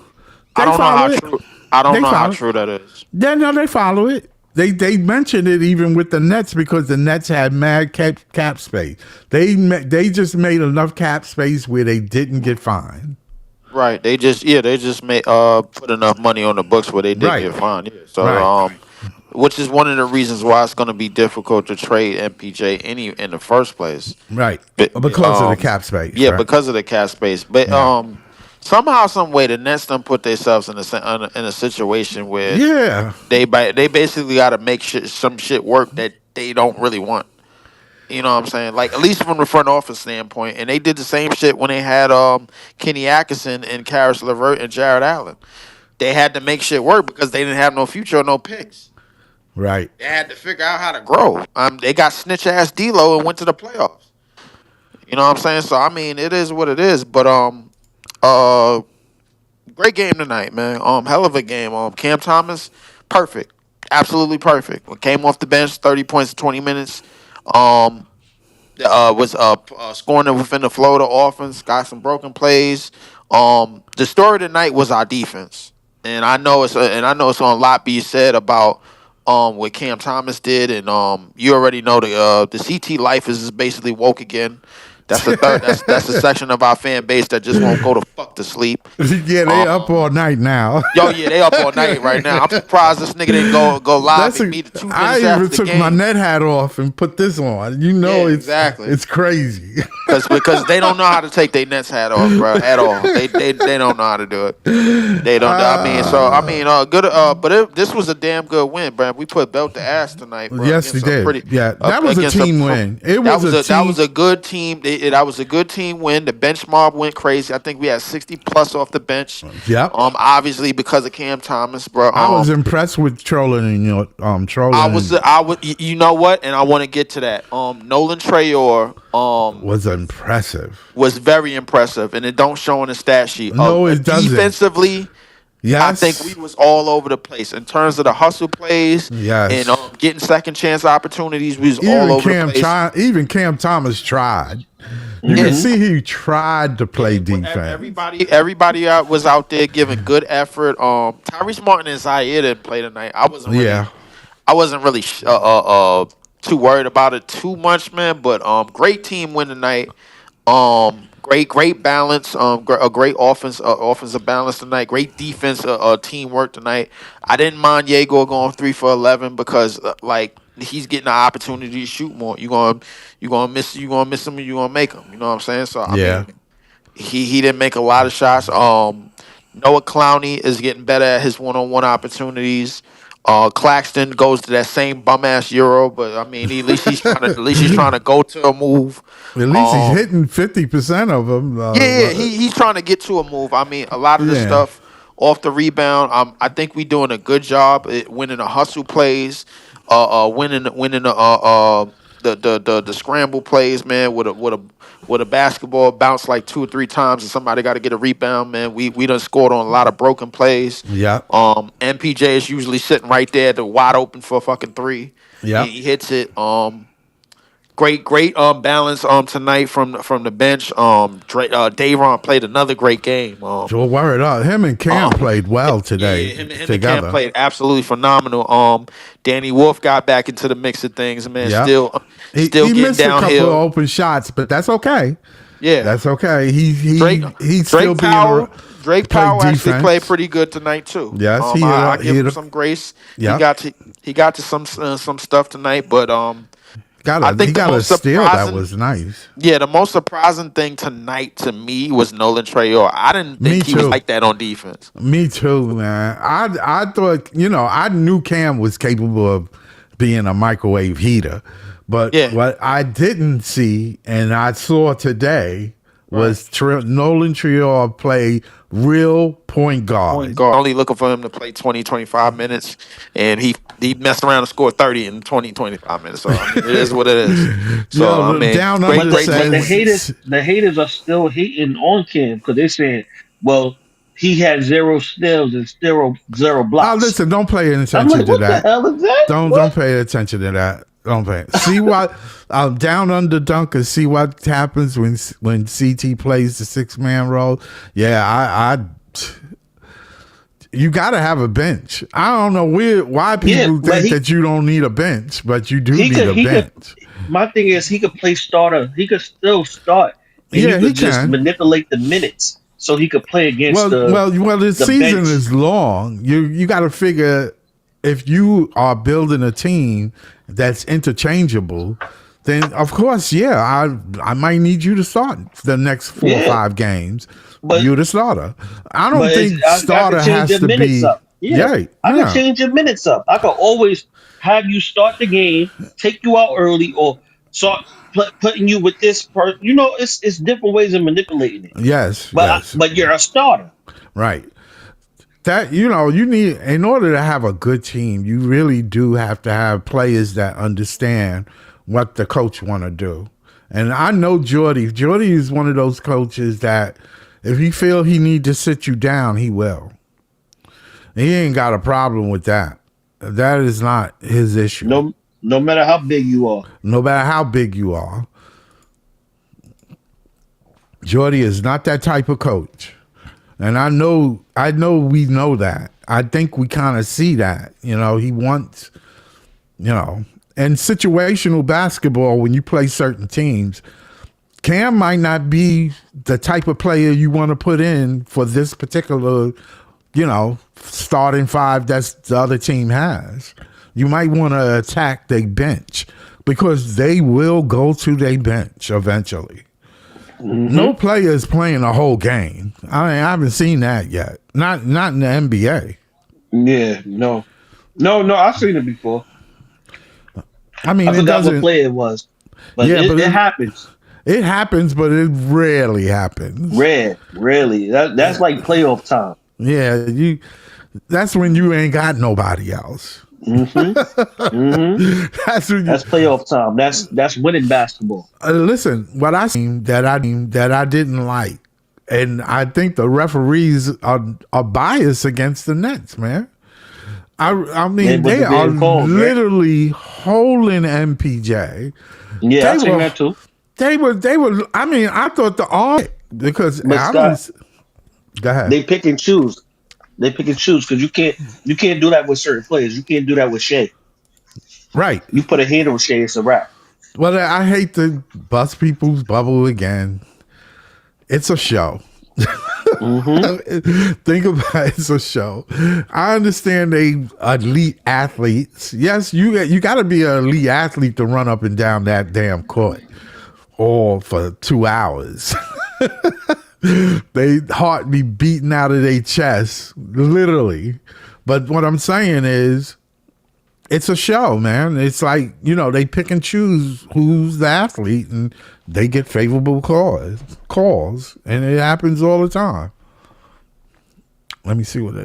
I
They
don't know
follow
how
it.
true. I don't
They
know how
follow it.
true that is.
Yeah, no, they follow it. They mentioned it even with the Nets because the Nets had mad cap space. They just made enough cap space where they didn't get fined.
Right. They just made put enough money on the books where they did
Right.
get fined. Yeah. So
Right.
which is one of the reasons why it's going to be difficult to trade MPJ in the first place.
Right.
But,
Because of the cap space.
Yeah,
right?
because of the cap space. But
Yeah.
somehow, some way, the Nets done put themselves in a situation where
Yeah.
they basically got to make some shit work that they don't really want. You know what I'm saying? Like, at least from the front office standpoint. And they did the same shit when they had Kenny Atkinson and Karis LeVert and Jared Allen. They had to make shit work because they didn't have no future or no picks.
Right.
They had to figure out how to grow. They got snitch ass D'Lo and went to the playoffs. You know what I'm saying? So I mean, it is what it is. But great game tonight, man. Hell of a game. Cam Thomas, perfect, absolutely perfect. Came off the bench, 30 points, 20 minutes. Was scoring within the flow of the offense. Got some broken plays. The story tonight was our defense, and I know it's on a lot be said about what Cam Thomas did, and you already know the CT life is basically woke again. That's the third. That's the section of our fan base that just won't go to fuck to sleep.
Yeah, they up all night now.
Yeah, they up all night right now. I'm surprised this nigga didn't go live and meet 2 minutes
I
after
even
the
took
game.
my net hat off and put this on. You know,
Yeah,
it's
exactly.
It's crazy.
Because they don't know how to take their Nets hat off, bro, at all. They don't know how to do it. They don't. Good. But this was a damn good win, bro. We put belt to ass tonight, bro.
Yes, we did. That was a team win.
That was a good team. That was a good team win. The bench mob went crazy. I think we had 60 plus off the bench.
Yep.
Obviously because of Cam Thomas, bro.
I was impressed with trolling and trolling.
I was. You know what? And I want to get to that. Nolan Trayor.
Was impressive.
Was very impressive, and it don't show on the stat sheet.
No, it doesn't.
Defensively,
yes.
I think we was all over the place in terms of the hustle plays.
Yes.
And getting second chance opportunities. We was all over the place.
Even Cam Thomas tried. You can see he tried to play defense.
Everybody was out there giving good effort. Tyrese Martin and Zaire didn't play tonight. I wasn't really too worried about it too much, man. But great team win tonight. Great balance. A great offensive balance tonight. Great defense. Teamwork tonight. I didn't mind Yegor going 3 for 11 because he's getting the opportunity to shoot more. You gonna miss him. You gonna make him. You know what I'm saying? So I mean, he didn't make a lot of shots. Noah Clowney is getting better at his one-on-one opportunities. Claxton goes to that same bum ass Euro, but I mean, at least he's trying to go to a move.
At least he's hitting 50% of them.
He's trying to get to a move. I mean, a lot of the stuff off the rebound. I think we're doing a good job at winning the hustle plays, winning the scramble plays, man. With a basketball bounce like 2 or 3 times and somebody got to get a rebound, man. We done scored on a lot of broken plays.
Yeah.
MPJ is usually sitting right there, the wide open for a fucking 3.
Yeah.
He hits it. Great balance tonight from the bench. Dayron played another great game.
Joe worried out. Him and Cam played well today.
Yeah, him and Cam played absolutely phenomenal. Danny Wolf got back into the mix of things, man. Still
he
getting
missed
downhill.
a couple of open shots, but that's okay.
Yeah,
that's okay. He's
Drake
still
Powell actually
defense.
played pretty good tonight too.
Yes,
I give him some grace.
Yep.
He got to some stuff tonight, but
I think he got a steal that was nice.
Yeah, the most surprising thing tonight to me was Nolan Trayor. I didn't think he was like that on defense.
Me too, man. I thought, I knew Cam was capable of being a microwave heater, but what I didn't see and I saw today
Right.
was Nolan Trier play real point guard.
Only looking for him to play 20, 25 minutes, and he messed around and scored 30 in 20, 25 minutes. So I mean, it is what it is. So I
Yo,
mean,
down
great,
under
But
great
the
win.
says,
haters are still hating on Cam because they're saying, well, he had 0 steals and zero
oh,
blocks.
listen, don't pay any
I'm
attention
like,
to
what the
that.
hell is that?
Don't pay attention to that. Don't pay. See what down under Dunker. See what happens when CT plays the 6-man role. Yeah, I you got to have a bench. I don't know why people think that you don't need a bench, but you do need a bench.
My thing is, he could play starter. He could still start. And
Yeah,
he could
he
just
can.
manipulate the minutes so he could play against
well, the season
bench.
is long. You got to figure if you are building a team that's interchangeable, then of course, yeah, I might need you to start the next 4 or 5 games. But you're the starter. I don't think starter has to be.
Up. Yeah,
right.
I can change your minutes up. I can always have you start the game, take you out early, or start putting you with this person. You know, it's different ways of manipulating it.
Yes,
but you're a starter.
Right. That you need in order to have a good team, you really do have to have players that understand what the coach want to do. And I know Jordy. Jordy is one of those coaches that if he feel he need to sit you down, he will. He ain't got a problem with that. That is not his issue.
No matter how big you are.
No matter how big you are. Jordy is not that type of coach. And I know we know that. I think we kind of see that. He wants, and situational basketball, when you play certain teams, Cam might not be the type of player you want to put in for this particular, starting 5 that the other team has. You might want to attack their bench because they will go to their bench eventually. Mm-hmm. No player is playing a whole game. I haven't seen that yet. Not in the NBA.
Yeah, no, I've seen it before.
I mean,
I forgot what play it was, but it happens.
It happens, but it rarely happens.
Rarely. That's like playoff time.
Yeah, that's when you ain't got nobody else.
Mm-hmm. Mm-hmm. That's playoff time. That's winning basketball.
Listen, what I seen that I didn't like, and I think the referees are biased against the Nets, man. I mean, they are literally holding MPJ.
Yeah, I've seen that too.
They were. I mean, I thought the arm because go ahead.
They pick and choose. Because you can't do that with certain players. You can't do that with Shea.
Right.
You put a hand on Shea, it's a wrap.
Well, I hate to bust people's bubble again. It's a show. Mm-hmm. Think about it, it's a show. I understand they elite athletes. Yes, you got to be an elite athlete to run up and down that damn court all for 2 hours. They heart be beating out of their chest, literally. But what I'm saying is, it's a show, man. It's like, they pick and choose who's the athlete, and they get favorable calls, and it happens all the time. Let me see what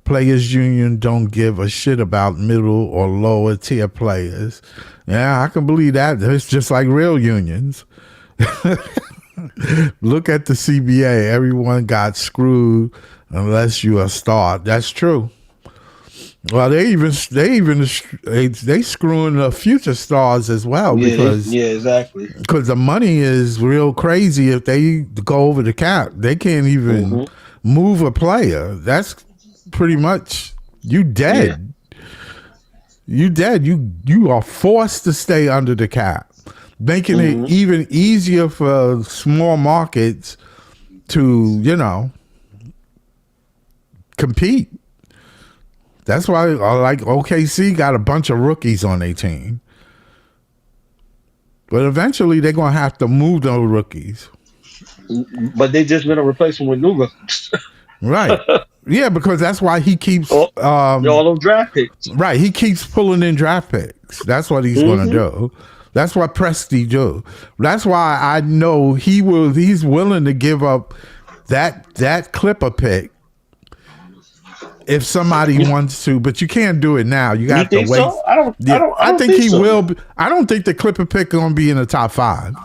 Players Union don't give a shit about middle or lower tier players. Yeah, I can believe that. It's just like real unions. Look at the CBA. Everyone got screwed unless you are a star. That's true. Well, they screwing the future stars as well
exactly.
Because the money is real crazy. If they go over the cap, they can't even move a player. That's pretty much you dead. Yeah. You dead. You are forced to stay under the cap, making it even easier for small markets to compete. That's why, like OKC got a bunch of rookies on their team. But eventually, they're going to have to move those rookies.
But they just going to replace them with new rookies.
Right. Yeah, because that's why he keeps...
all those draft picks.
Right. He keeps pulling in draft picks. That's what he's going to do. That's what Presti do. That's why I know he's willing to give up that Clipper pick if somebody wants to, but you can't do it now. You got to wait.
So? I don't
think
think
he
so.
will. I don't think the Clipper pick gonna be in the top 5.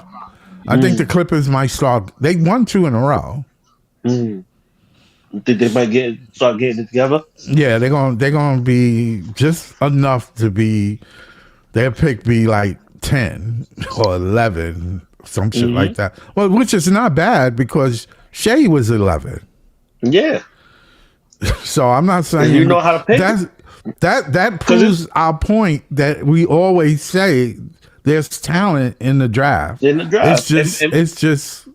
I think the Clippers might start. They won 2 in a row.
You think they might start getting it together?
Yeah, they're gonna be just enough to be. Their pick be like 10 or 11, some shit like that. Well, which is not bad because Shea was 11.
Yeah.
So I'm not saying
you know how to pick.
That proves our point that we always say there's talent in the draft. It's just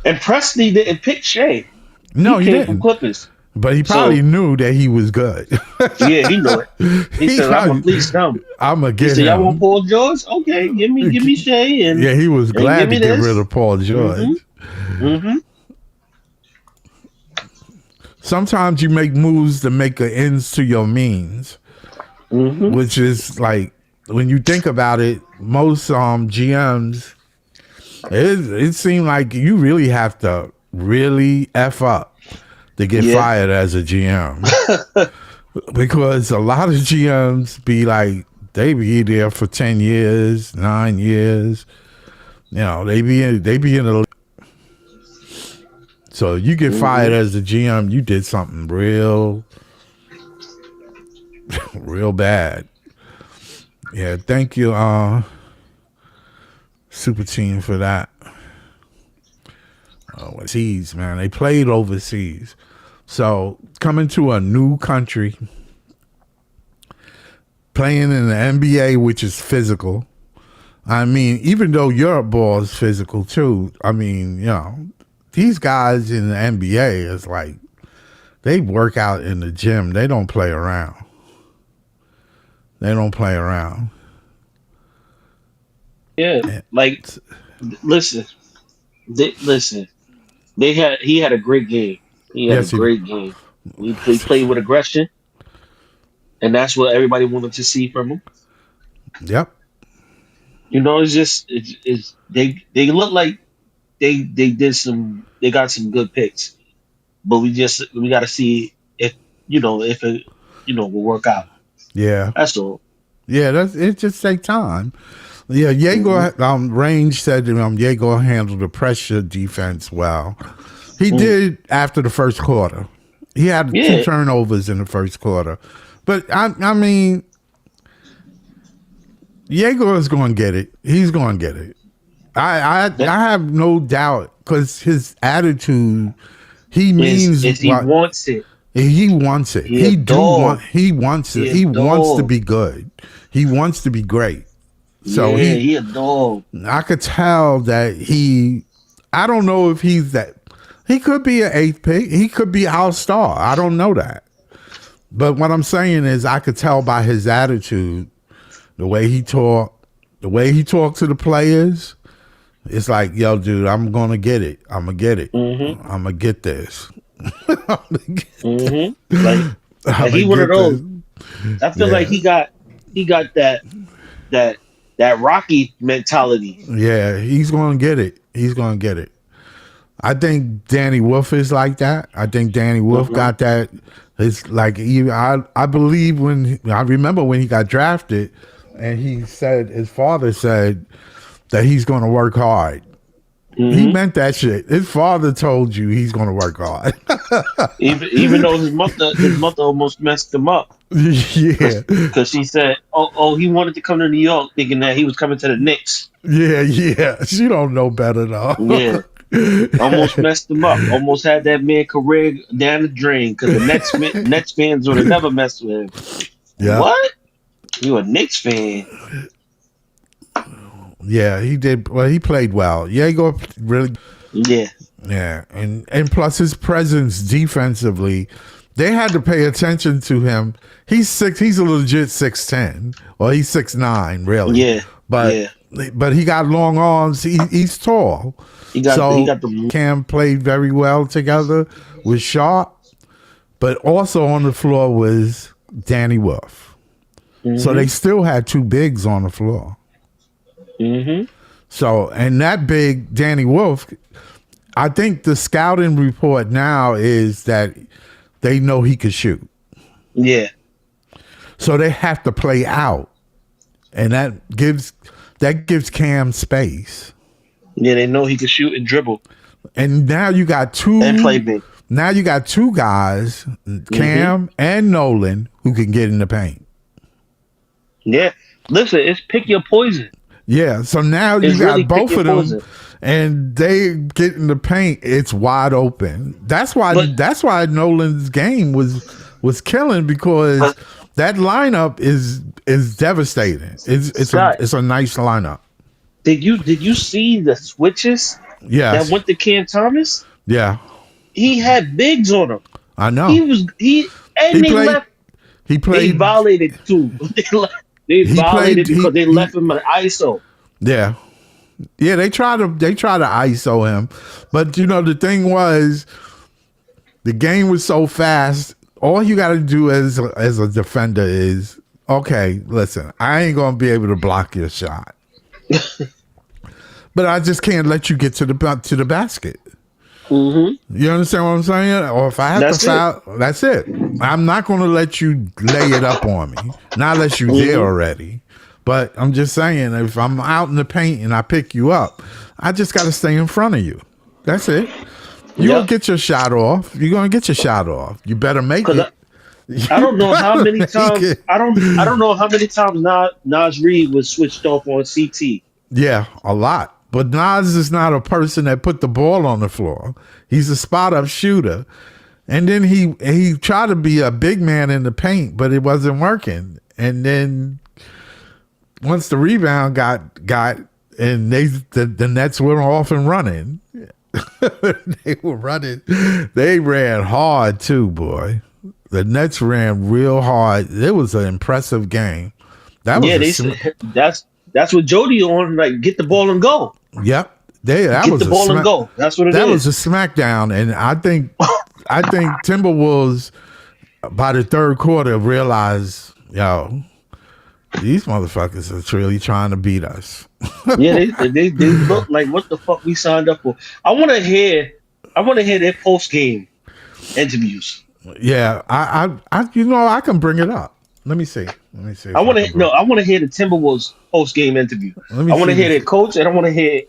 and Presley didn't pick Shea.
No, he
came
didn't.
From Clippers.
But he probably knew that he was good.
Yeah, he knew it. He said, "I'm gonna please come."
I'm gonna get
he said,
him.
"Y'all want Paul George? Okay, give me Shea." And
yeah, he was glad to get rid of Paul George. Sometimes you make moves to make an ends to your means, which is like when you think about it, most GMs, it seemed like you really have to really F up to get fired as a GM. Because a lot of GMs be like, they be there for 10 years, 9 years. You know, they be in the. So you get fired as a GM, you did something real bad. Yeah, thank you, Super Team, for that. Overseas, man. They played overseas. So coming to a new country, playing in the NBA, which is physical. I mean, even though Europe ball is physical too, I mean, you know, these guys in the NBA is like, they work out in the gym. They don't play around.
Yeah, like, listen. He had a great game. He had a great game. He played with aggression, and that's what everybody wanted to see from him.
Yep.
You know, they look like they got some good picks, but we got to see if it will work out.
Yeah,
that's all.
Yeah, it just take time. Yeah, Jaeger Range said Jaeger handled the pressure defense well. He did after the first quarter. He had 2 turnovers in the first quarter. But, I mean, Jaeger is going to get it. He's going to get it. I have no doubt because his attitude, he means
he wants it.
He wants it. He wants it. He wants to be good. He wants to be great. So
he a dog.
I could tell that I don't know if he's that. He could be an 8th pick. He could be our star. I don't know that. But what I'm saying is I could tell by his attitude, the way he talked to the players, it's like, yo, dude, I'm going to get it. I'm going to get it. I'm going to get this.
Like he one of those. I feel like he got that Rocky mentality.
Yeah, he's going to get it. I think Danny Wolf is like that. I think Danny Wolf got that. It's like I believe I remember when he got drafted, and his father said that he's going to work hard. He meant that shit. His father told you he's going to work hard.
even though his mother almost messed him up.
Yeah,
because she said, "Oh, he wanted to come to New York, thinking that he was coming to the Knicks."
Yeah. She don't know better though.
Yeah. Almost messed him up. Almost had that man career down the drain because the Nets fans would have never messed with him. Yeah. What? You a Knicks fan?
Yeah, he did. Well, he played well. Jaeger really.
Yeah.
Yeah, and plus his presence defensively, they had to pay attention to him. He's a legit 6'10", or he's 6'9", really.
Yeah.
But he got long arms. He's tall. He got the Cam played very well together with Sharp, but also on the floor was Danny Wolf. So they still had 2 bigs on the floor.
Mm-hmm.
So, and that big Danny Wolf, I think the scouting report now is that they know he could shoot.
Yeah.
So they have to play out. And that gives Cam space.
Yeah, they know he can shoot and dribble.
And now you got two
and play big.
Now you got two guys, Cam and Nolan, who can get in the paint.
Yeah. Listen, it's pick your poison.
Yeah. So now you got both of them and they get in the paint, it's wide open. That's why Nolan's game was killing, because that lineup is devastating. It's a nice lineup.
Did you see the switches?
Yeah.
That went to Cam Thomas?
Yeah.
He had bigs on him.
I know.
They violated too. They violated because they left him an ISO.
Yeah. Yeah, they try to ISO him. But the thing was, the game was so fast. All you got to do as a defender is, okay, listen, I ain't going to be able to block your shot. But I just can't let you get to the basket.
Mm-hmm.
You understand what I'm saying? Or if I have to foul, that's it. I'm not going to let you lay it up on me. Not unless you're there already. But I'm just saying, if I'm out in the paint and I pick you up, I just got to stay in front of you. That's it. You're going to get your shot off. You're going to get your shot off. You better make it.
I don't know how many times. I don't know how many times Naz Reid was switched off on CT.
Yeah, a lot. But Nas is not a person that put the ball on the floor. He's a spot-up shooter. And then he tried to be a big man in the paint, but it wasn't working. And then once the rebound got and the Nets were off and running. They were running. They ran hard too, boy. The Nets ran real hard. It was an impressive game.
That's what Jody on, like, get the ball and go.
Yep.
Get the ball and go. That's what it is.
That was a smackdown. And I think Timberwolves by the third quarter realized, these motherfuckers are really trying to beat us.
Yeah, they look like what the fuck we signed up for. I wanna hear their post game interviews.
Yeah, I can bring it up. Let me see.
I want to hear the Timberwolves post game interview. I want to hear their coach, and I want to hear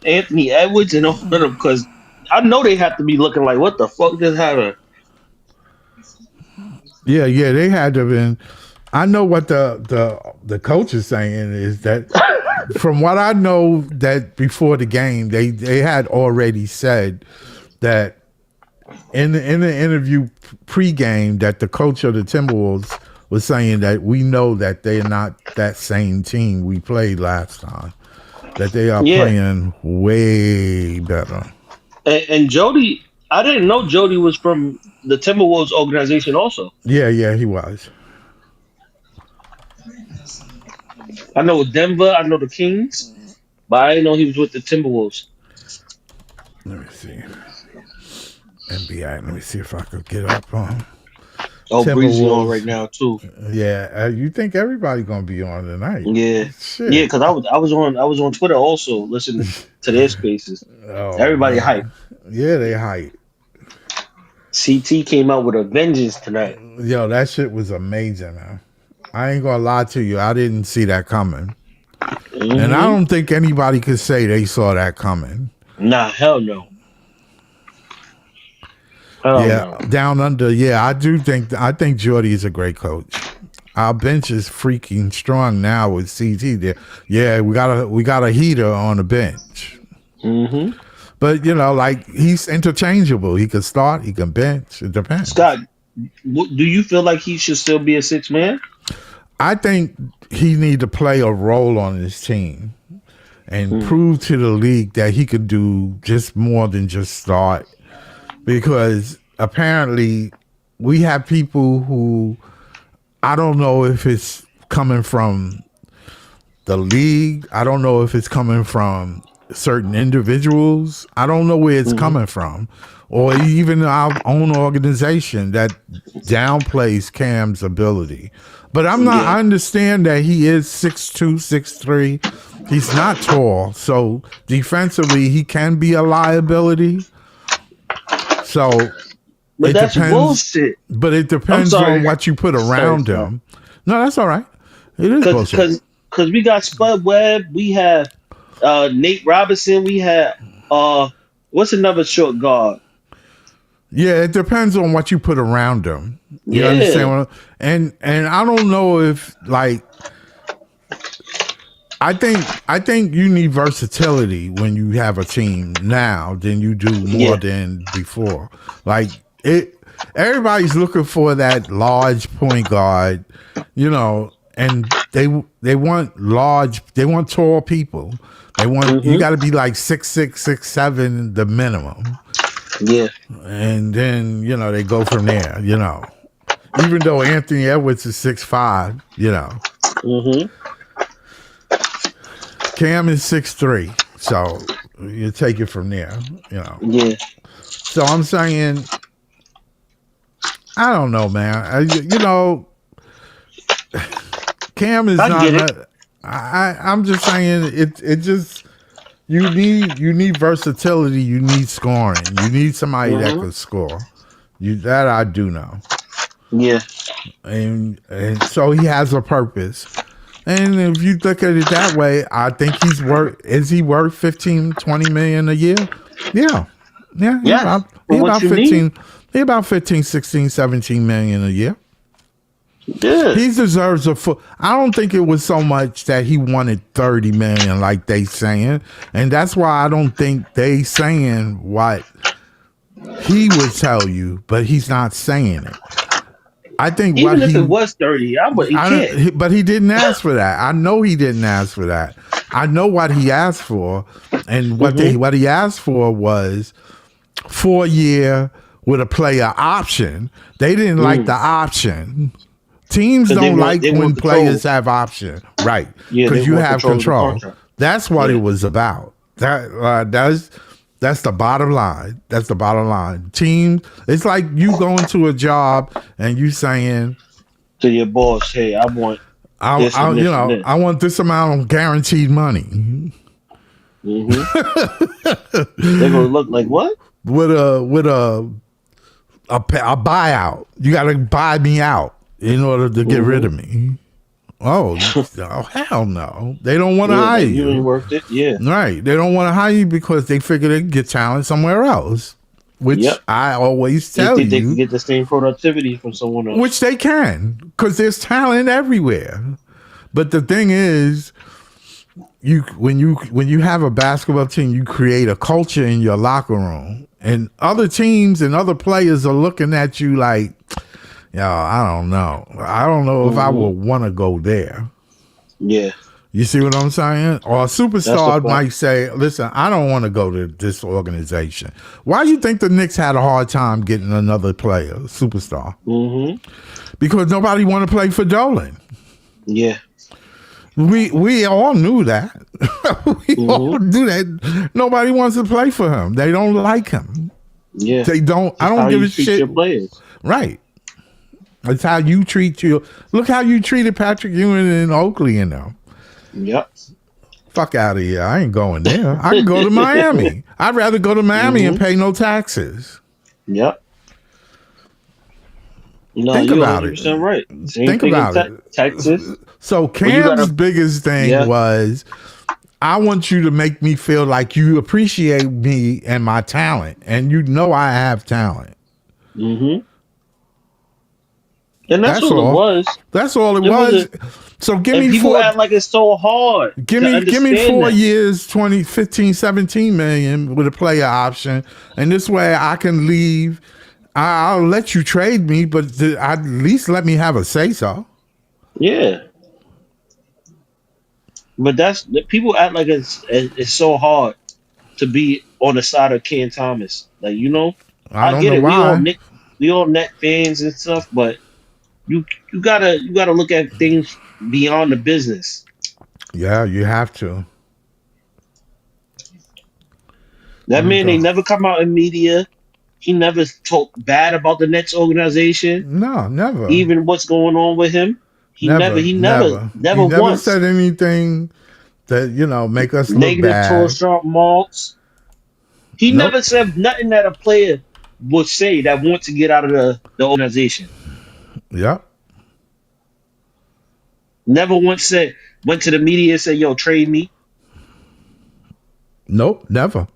Anthony Edwards and all of them, because I know they have to be looking like, what the fuck just happened?
Yeah, they had to have been. I know what the coach is saying is that from what I know, that before the game they had already said that in the interview pregame that the coach of the Timberwolves was saying that we know that they're not that same team we played last time, that they are playing way better.
And Jody, I didn't know Jody was from the Timberwolves organization also.
Yeah, he was.
I know Denver, I know the Kings, but I didn't know he was with the Timberwolves.
Let me see. NBA, let me see if I could get up on.
Oh, Breezy on right now too.
Yeah, you think everybody gonna be on tonight?
Yeah, shit. Yeah, because I was on Twitter also listening to their spaces. Everybody hype.
Yeah, they hype.
CT came out with a vengeance tonight.
Yo, that shit was amazing, man. I ain't gonna lie to you, I didn't see that coming, and I don't think anybody could say they saw that coming.
Nah, hell no.
Down under. Yeah, I think Jordy is a great coach. Our bench is freaking strong now with CT there. Yeah, we got a heater on the bench.
Mm-hmm.
But like, he's interchangeable. He can start, he can bench. It depends.
Scott, do you feel like he should still be a 6 man?
I think he need to play a role on his team and prove to the league that he could do just more than just start. Because apparently we have people who, I don't know if it's coming from the league. I don't know if it's coming from certain individuals. I don't know where it's coming from. Or even our own organization that downplays Cam's ability. But I understand that he is 6'2", 6'3", He's not tall, so defensively he can be a liability. So
But
it
that's
depends.
bullshit.
But it depends on what you put around him. No, that's all right. It is bullshit.
Because we got Spud Webb, we have Nate Robinson, we have what's another short guard?
Yeah, it depends on what you put around him. You understand? And I don't know if like I think you need versatility when you have a team now than you do more than before. Like everybody's looking for that large point guard, and they want tall people. They want you got to be like 6'6", 6'7", the minimum.
Yeah,
and then they go from there. Even though Anthony Edwards is 6'5", Cam is 6'3", so you take it from there.
Yeah.
So I'm saying, I don't know, man. Cam is not. I'm just saying it just. You need versatility. You need scoring. You need somebody that could score. That I do know.
Yeah.
And so he has a purpose. And if you look at it that way, I think is he worth 15, 20 million a year? Yeah.
Yeah.
He about 15, 16, 17 million a year.
Yeah.
He deserves I don't think it was so much that he wanted 30 million like they saying. And that's why I don't think they saying what he would tell you, but he's not saying it. I think
even if it was 30,
but he didn't ask for that. I know he didn't ask for that. I know what he asked for, and what he asked for was 4 year with a player option. They didn't like the option. Teams don't like when players have option, right? Because you have control. That's what it was about. That's the bottom line. That's the bottom line. Teams, it's like you going to a job and you saying
to your boss, "Hey, I want this
I want this amount of guaranteed money."
They're gonna look like what?
With a buyout. You got to buy me out in order to get rid of me. Oh, hell no. They don't want to hire you.
You ain't worth it, yeah.
Right. They don't want to hire you because they figure they can get talent somewhere else, which I always tell you.
They can get the same productivity from someone else.
Which they can, because there's talent everywhere. But the thing is, when you have a basketball team, you create a culture in your locker room. And other teams and other players are looking at you like, I don't know. I don't know if I would want to go there.
Yeah.
You see what I'm saying? Or a superstar might say, listen, I don't want to go to this organization. Why do you think the Knicks had a hard time getting another player, superstar? Because nobody want to play for Dolan.
Yeah.
We all knew that. We all knew that. Nobody wants to play for him. They don't like him.
Yeah.
They don't. I don't give a shit.
Your players.
Right. That's how you treat you. Look how you treated Patrick Ewing and Oakley in them.
Yep.
Fuck out of here. I ain't going there. I can go to Miami. I'd rather go to Miami and pay no taxes.
Yep. No,
think about it.
Right.
Think about it.
Texas.
So Cam's biggest thing was, I want you to make me feel like you appreciate me and my talent, and you know I have talent.
And that's what
all.
It was.
That's all it was. So give me
people act like it's so hard.
Give me 4 years, 15, 17 million with a player option, and this way I can leave. I'll let you trade me, but at least let me have a say so.
Yeah. But people act like it's so hard to be on the side of Cam Thomas. Like,
I don't know why.
We all net fans and stuff, but you gotta look at things beyond the business.
Yeah, you have to.
That man ain't never come out in media. He never talked bad about the Nets organization.
No, never.
Even what's going on with him. He never
once
said
anything that make us look
Negative towards
bad.
Sean Marks. He
Nope.
never said nothing that a player would say that want to get out of the organization.
Yep.
Never once went to the media and said, "Yo, trade me."
Nope. Never.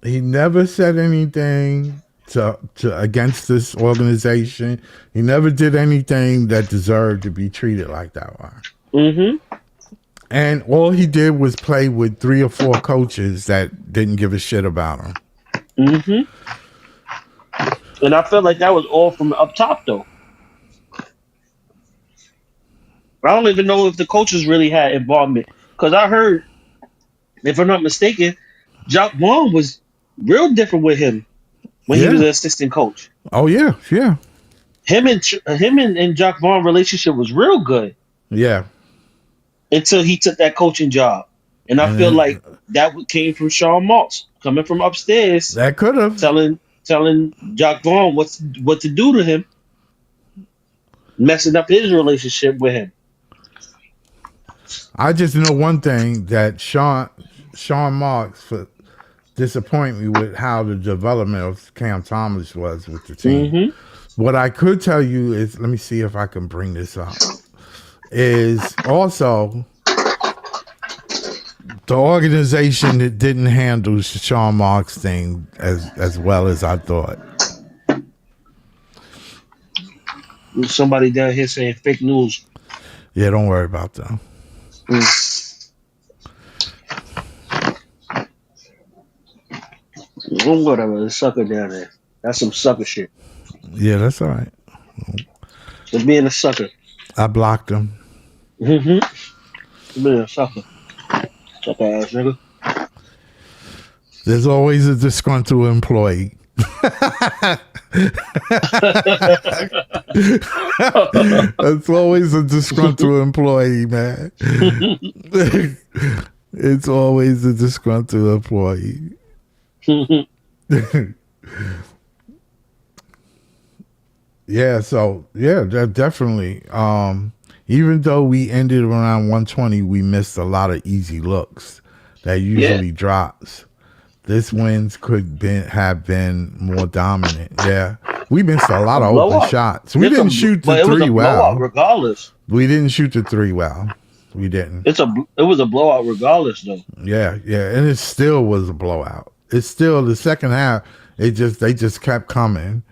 He never said anything to against this organization. He never did anything that deserved to be treated like that one.
Mm-hmm.
And all he did was play with 3 or 4 coaches that didn't give a shit about him.
Mm-hmm. And I felt like that was all from up top, though. I don't even know if the coaches really had involvement. Because I heard, if I'm not mistaken, Jock Vaughn was real different with him when he was
Yeah.
an assistant coach.
Oh yeah. Yeah.
Him and Jock Vaughn relationship was real good
Yeah.
until he took that coaching job. And I
And
feel
then,
like that came from Sean Marks coming from upstairs,
that could have.
telling Jock Vaughn what to do to him, messing up his relationship with him.
I just know one thing, that Sean Marks disappointed me with how the development of Cam Thomas was with the team.
Mm-hmm.
What I could tell you is, let me see if I can bring this up, is also the organization that didn't handle Sean Marks' thing as well as I thought.
There's somebody down here saying fake news.
Yeah, don't worry about that.
Whatever, the sucker down there. That's some sucker shit.
Yeah, that's all right.
Just being a sucker.
I blocked him.
Mm-hmm. Being a sucker. Sucker ass nigga.
There's always a disgruntled employee. That's always a disgruntled employee, man. It's always a disgruntled employee. Yeah, so yeah, that definitely. Even though we ended around 120, we missed a lot of easy looks that usually drops. This wins could have been more dominant. Yeah, we missed a lot of open shots. We didn't shoot the 3 well.
Regardless,
we didn't shoot the 3 well. We didn't.
It was a blowout regardless, though.
Yeah, and it still was a blowout. It's still the second half. They just kept coming.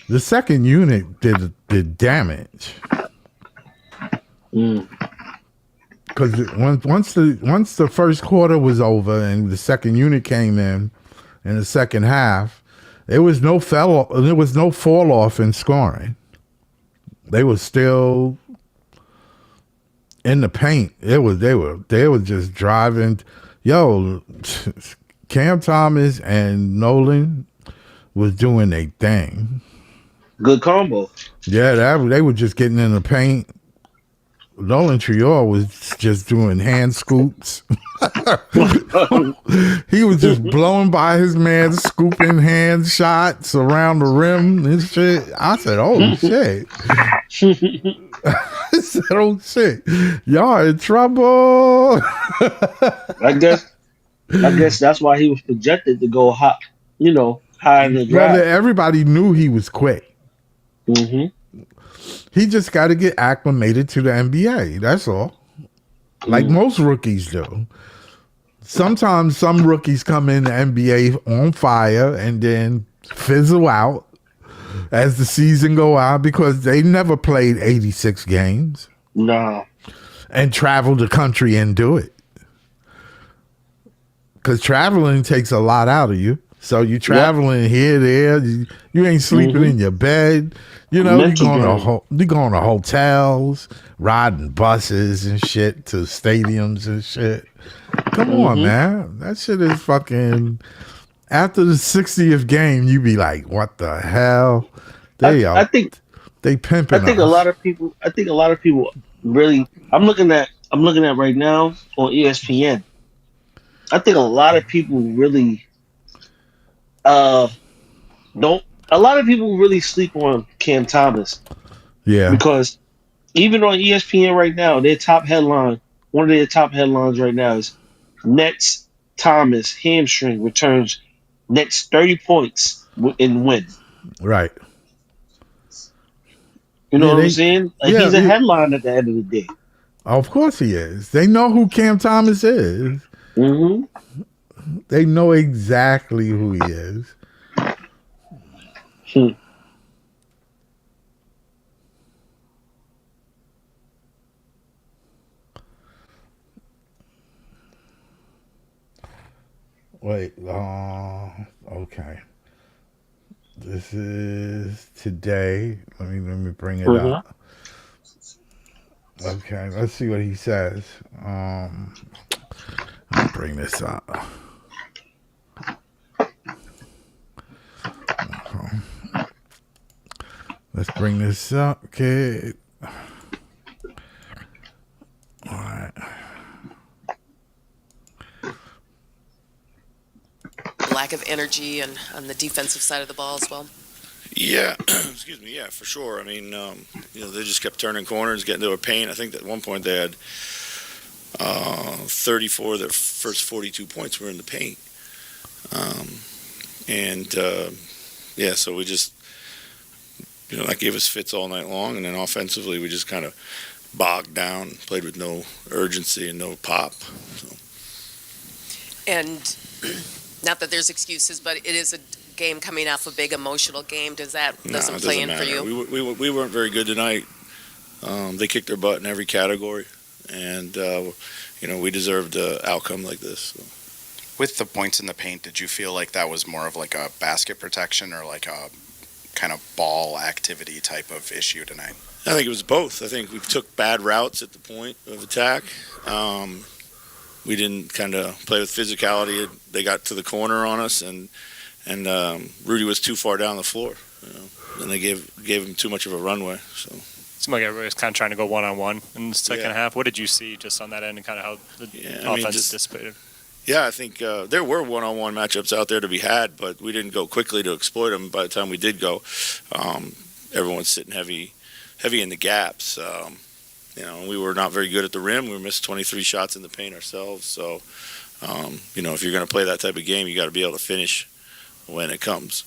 The second unit did damage. Because once the first quarter was over and the second unit came in the second half, there was no fall off in scoring. They were still in the paint. They were just driving. Yo, Cam Thomas and Nolan was doing their thing.
Good combo.
Yeah, they were just getting in the paint. Nolan Trior was just doing hand scoops. He was just blowing by his man, scooping hand shots around the rim and shit. I said, "Oh shit!" I said, "Oh shit, y'all in trouble."
I guess that's why he was projected to go high. High in the draft.
Brother, everybody knew he was quick.
Mm-hmm.
He just got to get acclimated to the NBA. That's all. Like most rookies do. Sometimes some rookies come in the NBA on fire and then fizzle out as the season go on because they never played 86 games.
No.
And travel the country and do it. Because traveling takes a lot out of you. So you traveling here, there. You ain't sleeping in your bed. You going to hotels, riding buses and shit to stadiums and shit. Come on, man. That shit is fucking. After the 60th game, you be like, "What the hell?"
I think
they pimping.
I think
us.
a lot of people really. I'm looking at right now on ESPN. I think a lot of people really don't. A lot of people really sleep on Cam Thomas.
Yeah.
Because Even on ESPN right now, one of their top headlines right now is Nets Thomas hamstring returns Nets 30 points in win.
Right.
You know
Yeah,
what I'm saying? Like,
yeah,
he's a headline at the end of the day.
of course he is. They know who Cam Thomas is.
Mm-hmm.
They know exactly who he is.
Hmm.
Wait, okay. This is today. Let me bring it
Mm-hmm.
up. Okay, let's see what he says. I'll bring this up. Let's bring this up, kid. All right.
Lack of energy and on the defensive side of the ball as well.
Yeah, excuse me. Yeah, for sure. I mean, they just kept turning corners, getting to a paint. I think at one point they had 34 of their first 42 points were in the paint. So we just, that gave us fits all night long. And then offensively, we just kind of bogged down, played with no urgency and no pop. So.
And not that there's excuses, but it is a game coming off a big emotional game. Doesn't play in
matter.
for you?
We weren't very good tonight. They kicked their butt in every category. And, we deserved an outcome like this. So.
With the points in the paint, did you feel like that was more of like a basket protection or like a kind of ball activity type of issue tonight?
I think it was both. I think we took bad routes at the point of attack. We didn't kind of play with physicality. They got to the corner on us, and Rudy was too far down the floor. And they gave him too much of a runway. So.
Seemed like everybody was kind of trying to go one-on-one in the second half. What did you see just on that end and kind of how the offense dissipated?
Yeah, I think there were one-on-one matchups out there to be had, but we didn't go quickly to exploit them. By the time we did go, everyone's sitting heavy in the gaps. We were not very good at the rim. We missed 23 shots in the paint ourselves. So, if you're going to play that type of game, you got to be able to finish when it comes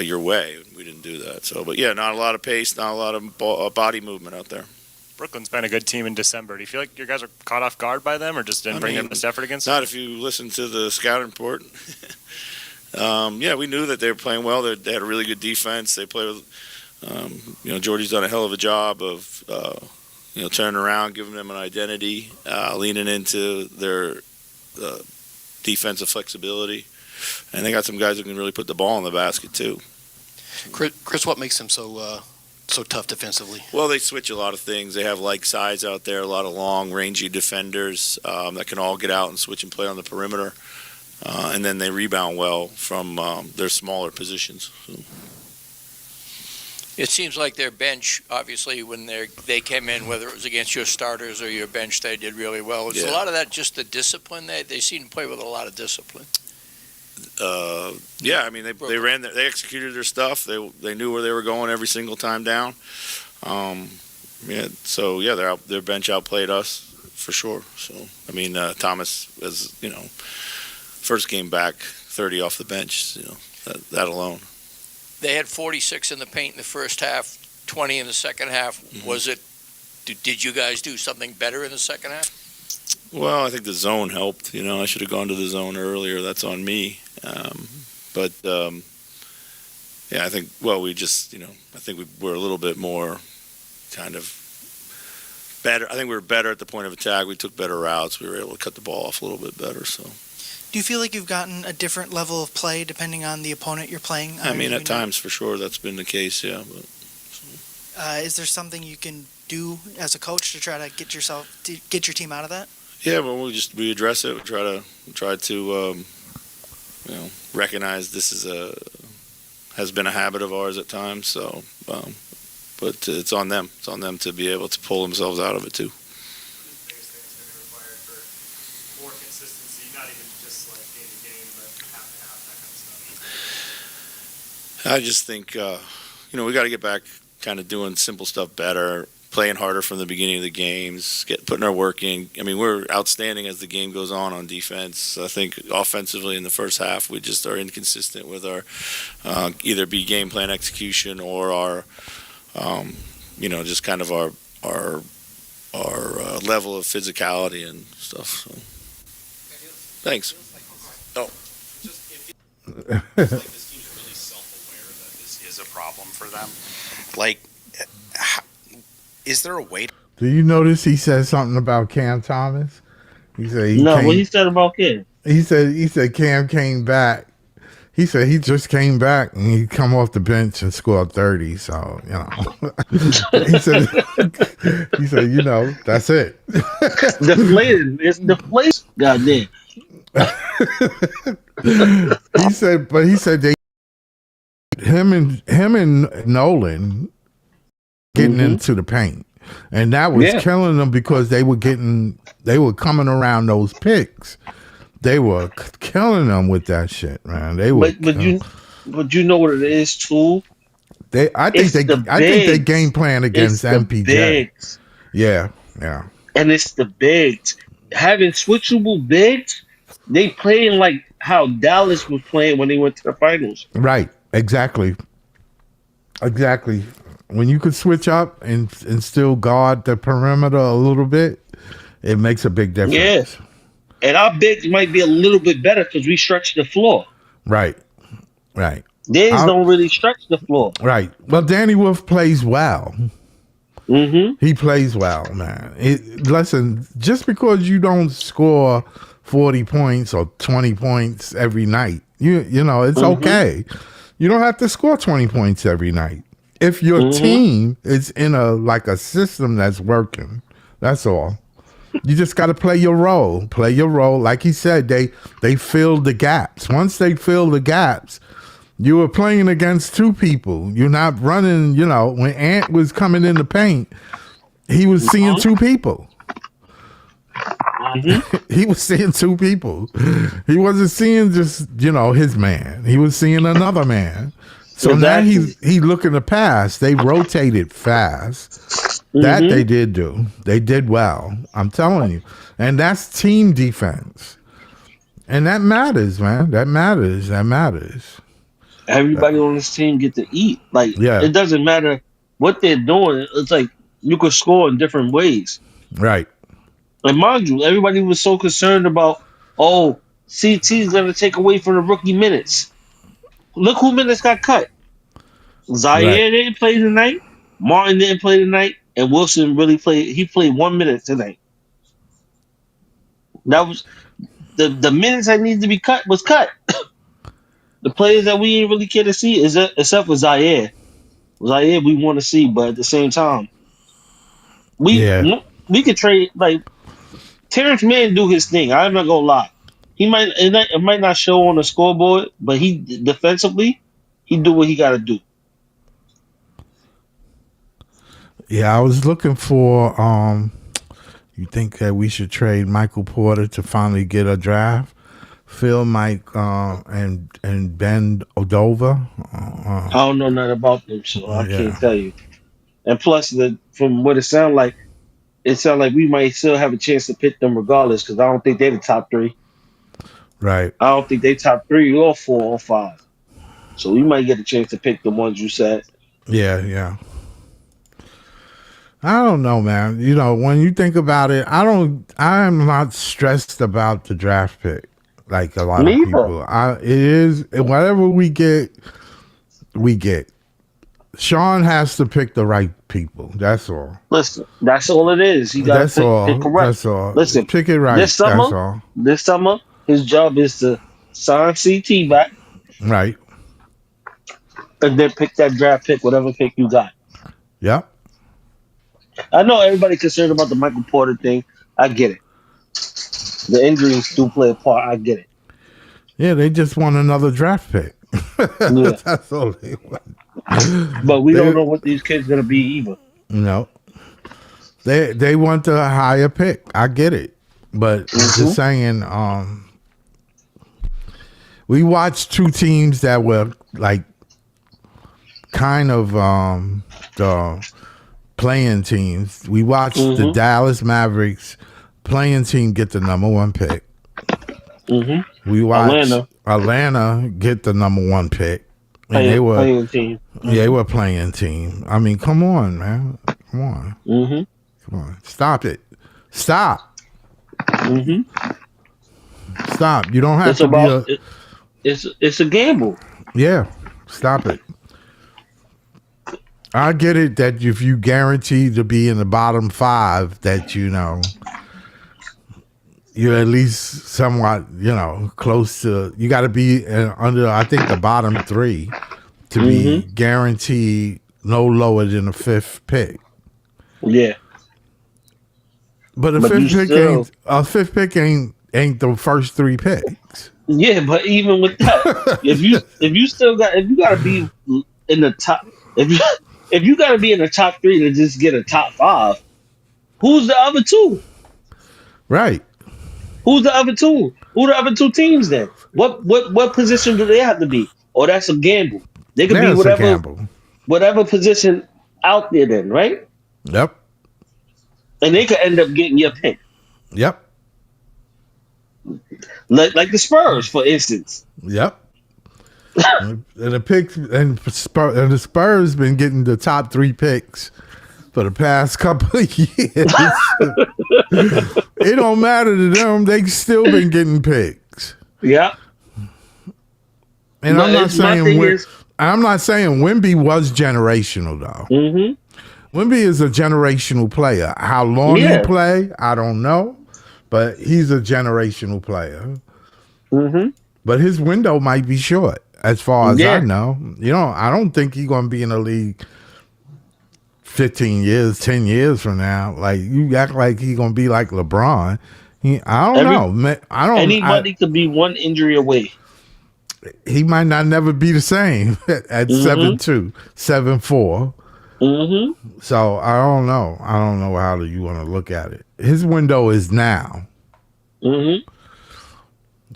your way. We didn't do that. So, but yeah, not a lot of pace, not a lot of body movement out there.
Brooklyn's been a good team in December. Do you feel like your guys are caught off guard by them or just didn't bring their best effort against them?
Not if you listen to the scouting report. We knew that they were playing well. They had a really good defense. They play with, Jordy's done a hell of a job of, turning around, giving them an identity, leaning into their defensive flexibility. And they got some guys who can really put the ball in the basket, too.
Chris, what makes them so tough defensively?
Well, they switch a lot of things. They have like size out there, a lot of long, rangy defenders that can all get out and switch and play on the perimeter. And then they rebound well from their smaller positions. So.
It seems like their bench, obviously, when they came in, whether it was against your starters or your bench, they did really well. Was a lot of that just the discipline? They seem to play with a lot of discipline.
They ran. They executed their stuff. They knew where they were going every single time down. Their bench outplayed us for sure. So Thomas was first game back, 30 off the bench. That alone.
They had 46 in the paint in the first half, 20 in the second half. Mm-hmm. Was it? Did you guys do something better in the second half?
Well, I think the zone helped. I should have gone to the zone earlier. That's on me. I think. Well, we just. I think we were a little bit more, kind of better. I think we were better at the point of attack. We took better routes. We were able to cut the ball off a little bit better. So.
Do you feel like you've gotten a different level of play depending on the opponent you're playing?
At times, for sure, that's been the case. Yeah.
Is there something you can do as a coach to try to get your team out of that?
Yeah, well, we address it. We try to recognize this has been a habit of ours at times. So, but it's on them. It's on them to be able to pull themselves out of it too. I just think, we got to get back kind of doing simple stuff better. playing harder from the beginning of the games, putting our work in. I mean, we're outstanding as the game goes on defense. I think offensively in the first half, we just are inconsistent with our either be game plan execution or our, just kind of our level of physicality and stuff. So. Thanks. Oh.
This team's really self-aware that this is a problem for them. Like, is there a way?
Do you notice he said something about Cam Thomas? He said
what he said about Cam?
He said Cam came back. He said he just came back and he come off the bench and scored 30. So, he said, that's it.
Deflated. It's deflated. Goddamn.
he said him and Nolan getting into the paint. And that was killing them because they were coming around those picks. They were killing them with that shit, man. They were.
But you know what it is too.
I think they game plan against MPJ. Yeah.
And it's the bigs having switchable bigs. They playing like how Dallas was playing when they went to the finals.
Right. Exactly. When you could switch up and still guard the perimeter a little bit, it makes a big difference.
Yeah. And our bigs might be a little bit better because we stretch the floor.
Right.
Theirs don't really stretch the floor.
Right. Well, Danny Wolf plays well.
Mm-hmm.
He plays well, man. Listen, just because you don't score 40 points or 20 points every night, you know, it's okay. You don't have to score 20 points every night. If your team is in a system that's working, that's all. You just got to play your role. Play your role. Like he said, they filled the gaps. Once they fill the gaps, you were playing against two people. You're not running, when Ant was coming in the paint, he was seeing two people. He was seeing two people. He wasn't seeing just, his man. He was seeing another man. So now he looking to pass. They rotated fast. That they did do. They did well. I'm telling you. And that's team defense. And that matters, man. That matters.
Everybody on this team get to eat. It doesn't matter what they're doing. It's like you could score in different ways.
Right.
And mind you, everybody was so concerned about, CT is going to take away from the rookie minutes. Look who minutes got cut. Zaire didn't play tonight. Martin didn't play tonight. And Wilson really played. He played 1 minute tonight. That was the minutes that needed to be cut was cut. The players that we didn't really care to see, except for Zaire. Zaire we want to see, but at the same time, we could trade Terrence Mann do his thing. I'm not gonna lie. It might not show on the scoreboard, but he defensively, he do what he got to do.
Yeah, I was looking for. You think that we should trade Michael Porter to finally get a draft? Phil, Mike, and Ben Odova.
I don't know nothing about them, so I can't tell you. And plus, from what it sounds like we might still have a chance to pick them regardless, because I don't think they're the top three.
Right.
I don't think they top 3 or 4 or 5. So we might get a chance to pick the ones you said.
Yeah. I don't know, man. When you think about it, I'm not stressed about the draft pick like a lot of people. It is whatever we get. Sean has to pick the right people. That's all.
Listen, that's all it is. He got to pick correct.
That's all.
Listen,
pick it right. That's all.
This summer, his job is to sign CT back.
Right.
And then pick that draft pick, whatever pick you got.
Yep.
I know everybody concerned about the Michael Porter thing. I get it. The injuries do play a part. I get it.
Yeah, they just want another draft pick.
Yeah.
That's all they want.
But we don't know what these kids going to be either.
No. They want the higher pick. I get it. But just saying, we watched two teams that were kind of playing teams. We watched the Dallas Mavericks playing team get the number 1 pick. We watched Atlanta get the number 1 pick. And they were
playing team.
They were playing team. I mean, come on, man. Come on. Come on. Stop it. Stop. Stop. You don't have to
It's a gamble.
Yeah. Stop it. I get it that if you guarantee to be in the bottom 5, that you're at least somewhat, close to. You got to be under, I think, the bottom 3 to be guaranteed no lower than the 5th pick.
Yeah.
But a 5th pick ain't the first 3 picks.
Yeah, but even with that, if you got to be in the top, if you got to be in the top 3 to just get a top 5, who's the other 2?
Right.
Who's the other 2? Who the other 2 teams then? What position do they have to be? Or that's a gamble. They could be whatever position out there then, right?
Yep.
And they could end up getting your pick.
Yep.
Like the Spurs, for instance.
Yep. And the Spurs been getting the top 3 picks for the past couple of years. It don't matter to them; they still been getting picks.
Yeah.
And I'm not saying Wemby was generational though. Wemby is a generational player. How long he play, I don't know, but he's a generational player. But his window might be short, as far as I know. I don't think he's gonna be in the league 15 years, 10 years from now. Like, you act like he's gonna be like LeBron. I don't know.
Anybody could be one injury away.
He might not never be the same at 7'2", 7'4". So I don't know. I don't know how you want to look at it. His window is now.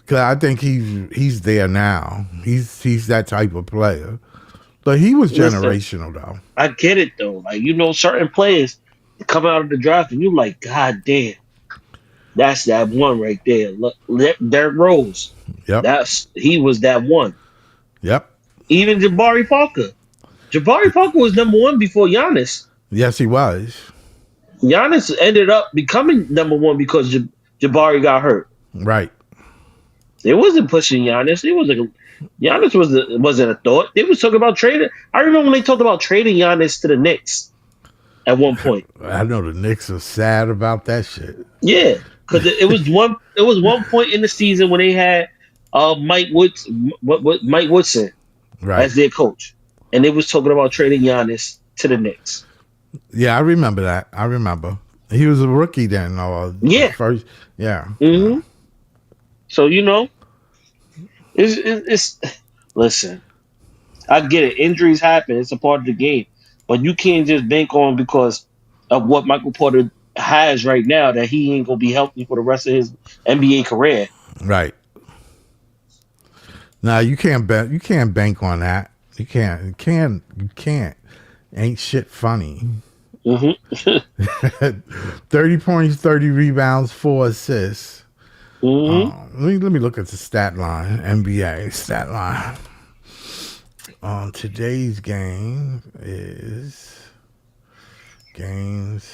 Cause I think he's there now. He's that type of player. But he was generational though.
I get it though. Like, certain players come out of the draft and you're like, God damn, that's that one right there. Look, Derrick Rose.
Yep.
He was that one.
Yep.
Even Jabari Parker. Jabari Parker was number 1 before Giannis.
Yes, he was.
Giannis ended up becoming number 1 because Jabari got hurt.
Right.
They wasn't pushing Giannis. Giannis wasn't a thought. They was talking about trading. I remember when they talked about trading Giannis to the Knicks at one point.
I know the Knicks are sad about that shit.
Yeah, because it was one point in the season when they had Mike Woodson as their coach, and they was talking about trading Giannis to the Knicks.
Yeah, I remember that. I remember he was a rookie then. First, yeah.
So it's listen. I get it. Injuries happen. It's a part of the game, but you can't just bank on because of what Michael Porter has right now that he ain't gonna be healthy for the rest of his NBA career.
Right. No, you can't bet. You can't bank on that. You can't. You can't. Ain't shit funny. 30 points, 30 rebounds, 4 assists. Let me look at the stat line. NBA stat line. Today's game is games.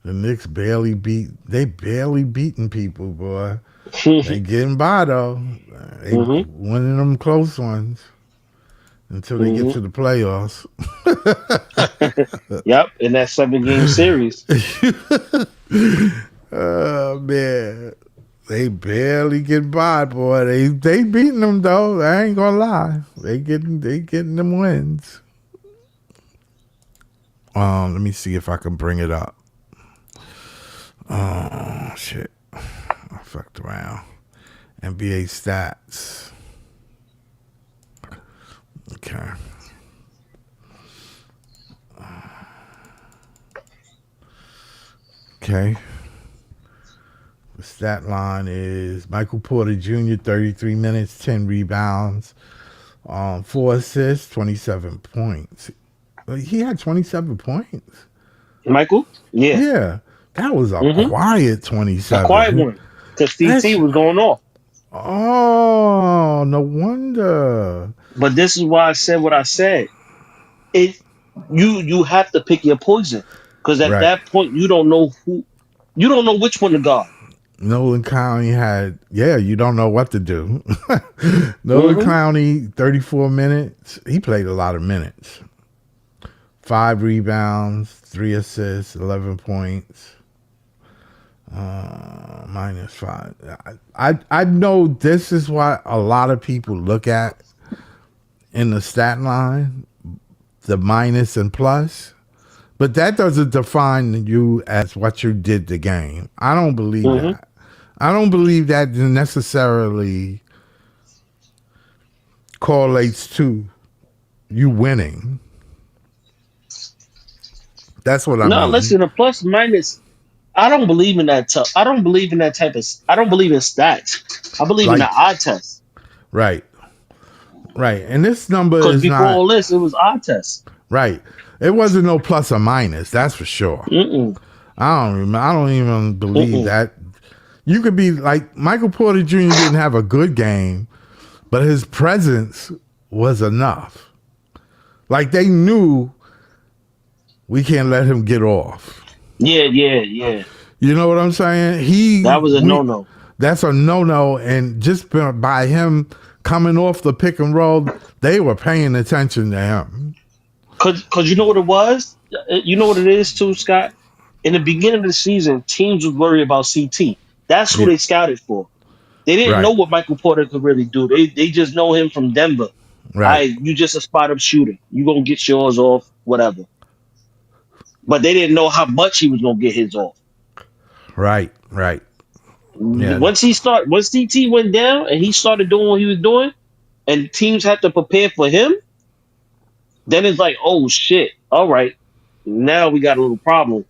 The Knicks barely beating people, boy. They getting by though. They winning them close ones until they get to the playoffs.
Yep, in that 7-game series.
Oh man, they barely get by, boy. They beating them though. I ain't gonna lie. They getting them wins. Let me see if I can bring it up. Oh shit, I fucked around. NBA stats. Okay. Okay. The stat line is Michael Porter Jr., 33 minutes, 10 rebounds, 4 assists, 27 points. He had 27 points.
Michael? Yeah.
Yeah. That was a quiet 27.
A quiet one. Because CT was going off.
Oh, no wonder.
But this is why I said what I said. You have to pick your poison. Because at that point you don't know which one to guard.
Nolan County you don't know what to do. Nolan County, 34 minutes. He played a lot of minutes. 5 rebounds, 3 assists, 11 points. -5. I know this is what a lot of people look at in the stat line, the minus and plus, but that doesn't define you as what you did the game. I don't believe that. I don't believe that necessarily correlates to you winning. That's what I mean.
No, listen, a plus minus. I don't believe in that. I don't believe in that type of. I don't believe in stats. I believe in the eye test.
Right. And this number is
because before all this, it was eye test.
Right. It wasn't no plus or minus. That's for sure. I don't even believe that. You could be like Michael Porter Jr. didn't have a good game, but his presence was enough. Like they knew we can't let him get off.
Yeah.
You know what I'm saying?
That was a no-no.
That's a no-no, and just by him coming off the pick and roll, they were paying attention to him.
Cause you know what it was? You know what it is too, Scott? In the beginning of the season, teams was worried about CT. That's who they scouted for. They didn't know what Michael Porter could really do. They just know him from Denver. Right. You just a spot-up shooter. You gonna get yours off, whatever. But they didn't know how much he was gonna get his off.
Right. Yeah.
Once CT went down and he started doing what he was doing, and teams had to prepare for him, then it's like, oh shit! All right, now we got a little problem.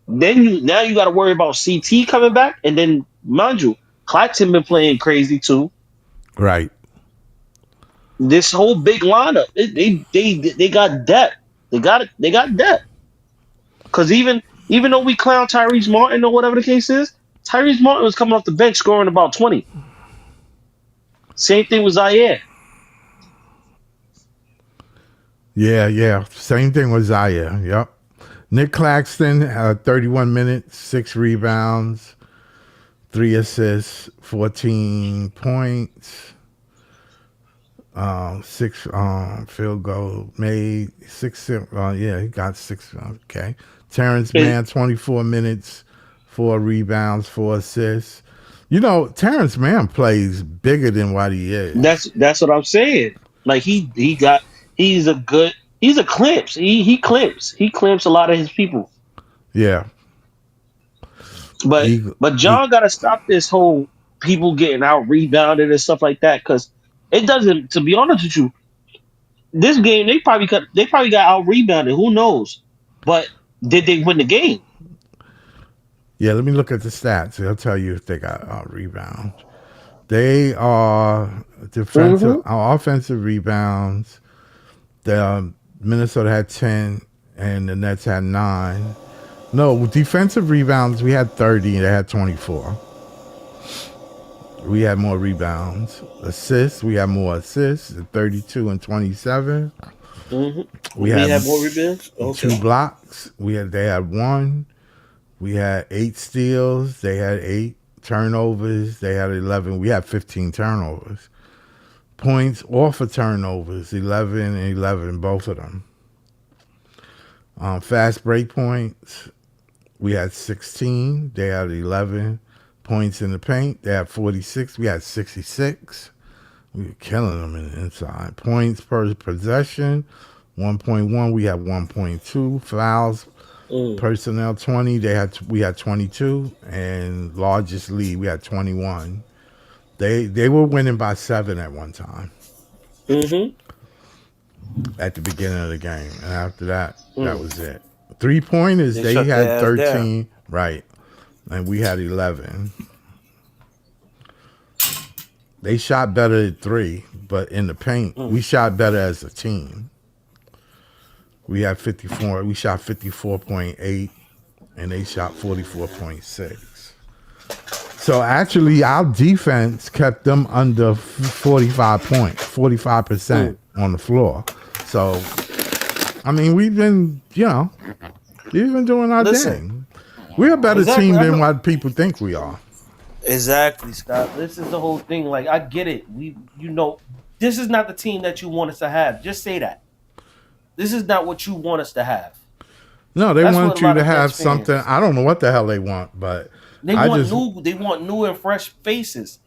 Then you got to worry about CT coming back, and then mind you, Claxton been playing crazy too.
Right.
This whole big lineup, they got depth. They got depth. Because even though we clown Tyrese Martin or whatever the case is, Tyrese Martin was coming off the bench scoring about 20. Same thing with Zaire.
Yeah. Same thing with Zaire. Yep. Nick Claxton had 31 minutes, 6 rebounds, 3 assists, 14 points, 6 field goal made, 6. He got 6. Okay. Terrence Mann, 24 minutes, 4 rebounds, 4 assists. You know, Terrence Mann plays bigger than what he is.
That's what I'm saying. Like he's a clamps. He clamps a lot of his people.
Yeah.
But John got to stop this whole people getting out rebounded and stuff like that, because it doesn't. To be honest with you, this game they probably got out rebounded. Who knows? But did they win the game?
Yeah, let me look at the stats. I'll tell you if they got out rebounds. They are defensive, offensive rebounds. The Minnesota had 10, and the Nets had 9. No, defensive rebounds, we had 30, they had 24. We had more rebounds. Assists, we had more assists, 32 and 27. We had
more rebounds? Okay.
2 blocks. They had 1. We had 8 steals. They had 8 turnovers. They had 11. We had 15 turnovers. Points off of turnovers, 11 and 11, both of them. Fast break points, we had 16. They had 11. Points in the paint, they had 46. We had 66. We were killing them in the inside. Points per possession, 1.1. We had 1.2. Fouls, personnel 20. We had 22, and largest lead we had 21. They were winning by 7 at one time. At the beginning of the game, and after that, that was it. 3-pointers, they had 13, right, and we had 11. They shot better at 3, but in the paint, we shot better as a team. We had 54. We shot 54.8, and they shot 44.6. So actually, our defense kept them under 45% on the floor. So, I mean, we've been doing our thing. We're a better team than what people think we are.
Exactly, Scott. This is the whole thing. Like, I get it. This is not the team that you want us to have. Just say that. This is not what you want us to have.
No, they want you to have something. I don't know what the hell they want, but
they want new and fresh faces.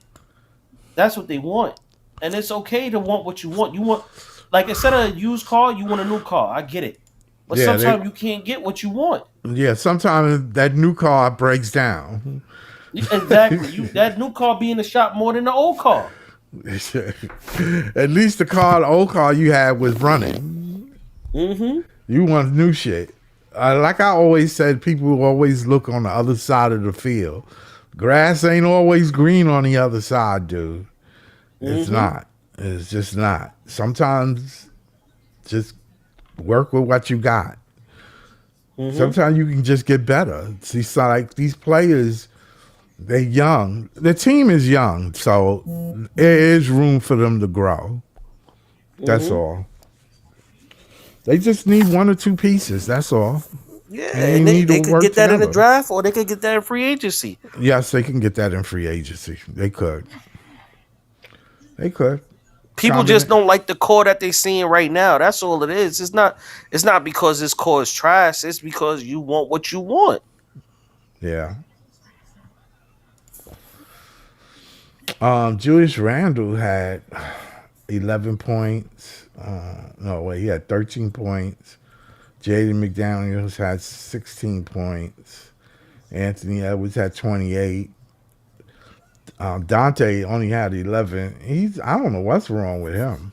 That's what they want. And it's okay to want what you want. You want, like, instead of a used car, you want a new car. I get it. But sometimes you can't get what you want.
Yeah, sometimes that new car breaks down.
Exactly. That new car be in the shop more than the old car.
At least the old car you had was running.
Mm-hmm.
You want new shit. Like I always said, people always look on the other side of the field. Grass ain't always green on the other side, dude. It's not. It's just not. Sometimes just work with what you got. Sometimes you can just get better. See, so like these players, they're young. The team is young, so there is room for them to grow. That's all. They just need one or two pieces. That's all.
Yeah, and they could get that in the draft, or they could get that in free agency.
Yes, they can get that in free agency. They could.
People just don't like the core that they're seeing right now. That's all it is. It's not because this core is trash. It's because you want what you want.
Yeah. Julius Randle had 11 points. He had 13 points. Jaden McDaniels had 16 points. Anthony Edwards had 28. Dante only had 11. I don't know what's wrong with him.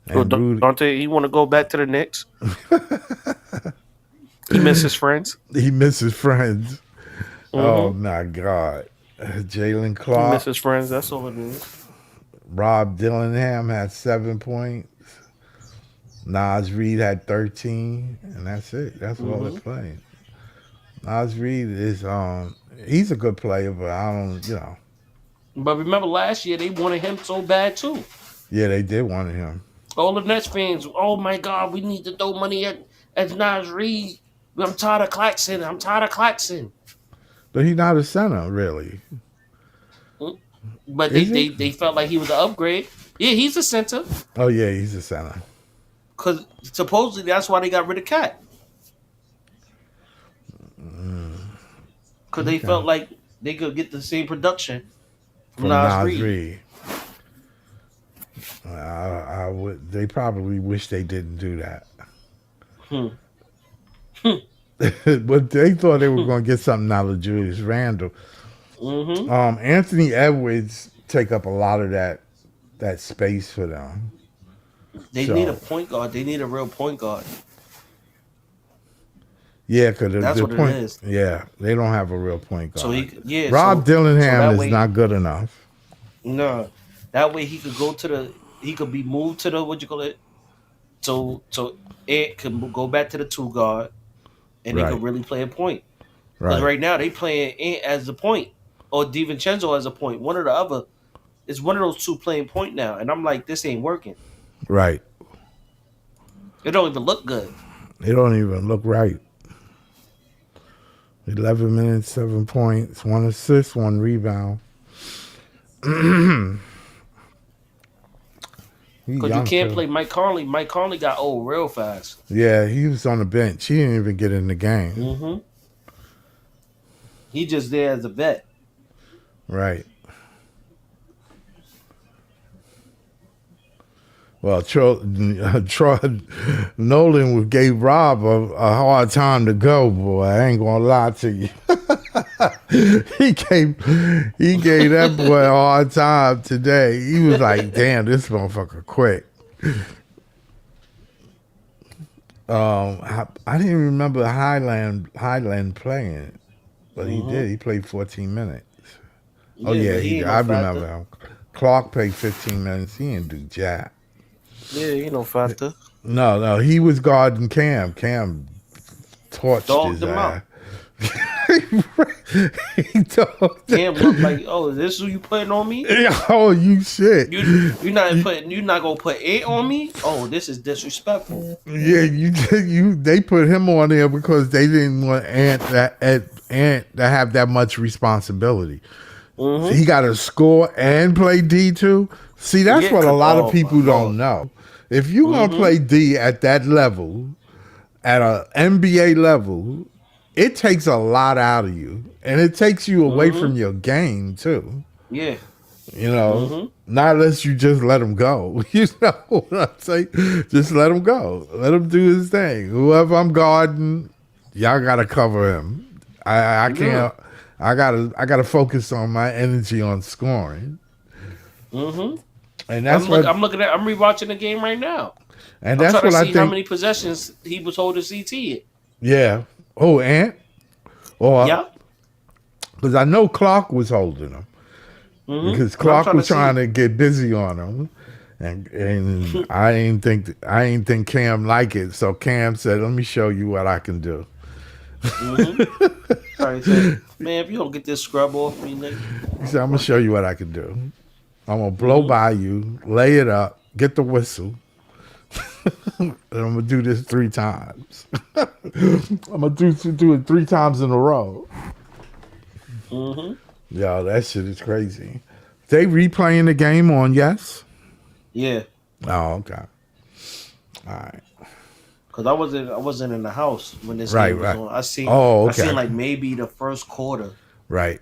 Dante, he want to go back to the Knicks. He misses friends.
Oh my God. Jalen Clark.
He misses friends. That's all it is.
Rob Dillingham had 7 points. Nas Reed had 13, and that's it. That's all they're playing. Nas Reed is he's a good player, but I don't,
But remember last year they wanted him so bad too.
Yeah, they did want him.
All the Nets fans, oh my God, we need to throw money at Nas Reed. I'm tired of Claxton.
But he's not a center, really.
But they felt like he was an upgrade. Yeah, he's a center.
Oh yeah, he's a center.
Because supposedly that's why they got rid of Cat. Because they felt like they could get the same production from Nas Reed.
I would. They probably wish they didn't do that. But they thought they were going to get something out of Julius Randle. Anthony Edwards take up a lot of that space for them.
They need a point guard. They need a real point guard.
Yeah, because
that's what
point,
it is.
Yeah, they don't have a real point guard.
So
Rob Dillingham is not good enough.
No, that way he could go to he could be moved to the So Ant could go back to the 2 guard, and they could really play a point. Because right now they playing Ant as a point or DiVincenzo as a point. One or the other. It's one of those 2 playing point now, and I'm like, this ain't working.
Right.
It don't even look good.
It don't even look right. 11 minutes, 7 points, 1 assist, 1 rebound.
Because you can't play Mike Conley. Mike Conley got old real fast.
Yeah, he was on the bench. He didn't even get in the game.
He just there as a vet.
Right. Well, Troy Nolan gave Rob a hard time to go, boy. I ain't gonna lie to you. he gave that boy a hard time today. He was like, "Damn, this motherfucker quit." I didn't remember Highland playing, but he did. He played 14 minutes. I remember him. Clark played 15 minutes. He didn't do jack.
Yeah, he no factor.
No, he was guarding Cam. Cam torched his ass. He told
Cam looked like, oh, is this who you putting on me?
Oh, you shit.
You're not gonna put it on me? Oh, this is disrespectful.
Yeah, they put him on there because they didn't want Ant to have that much responsibility. Mm-hmm. He got to score and play D too. See, that's what a lot of people don't know. If you're gonna play D at that level, at a NBA level, it takes a lot out of you, and it takes you away from your game too.
Yeah,
not unless you just let him go. You know what I'm saying? Just let him go. Let him do his thing. Whoever I'm guarding, y'all gotta cover him. I can't. I gotta focus on my energy on scoring. And that's
I'm looking at. I'm rewatching the game right now.
And that's what I think.
How many possessions he was holding CT?
Yeah. Oh, Ant? Or,
yeah.
Because I know Clark was holding him. Because Clark was trying to get busy on him. And I ain't think Cam like it. So Cam said, let me show you what I can do.
Sorry, said, man, if you don't get this scrub off me, nigga.
He said, I'm going to show you what I can do. I'm going to blow by you, lay it up, get the whistle. And I'm gonna do this 3 times. I'm gonna do it 3 times in a row. Yo, that shit is crazy. They replaying the game on Yes?
Yeah.
Oh, okay. All right.
Cause I wasn't in the house when this game was on. I seen like maybe the first quarter.
Right.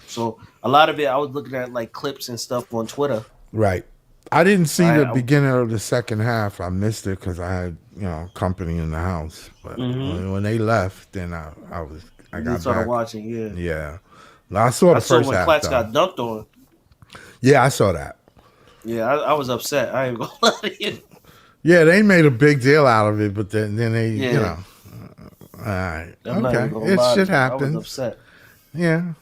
So a lot of it I was looking at like clips and stuff on Twitter.
Right. I didn't see the beginning of the second half. I missed it because I had, company in the house. But when they left, then I got
started
back.
Watching. Yeah.
Yeah. No, I saw the first half.
When Klatz got dunked on.
Yeah, I saw that.
Yeah, I was upset. I ain't gonna lie to you.
Yeah, they made a big deal out of it, but then they, all right, okay, it shit happens.
I was upset.
Yeah.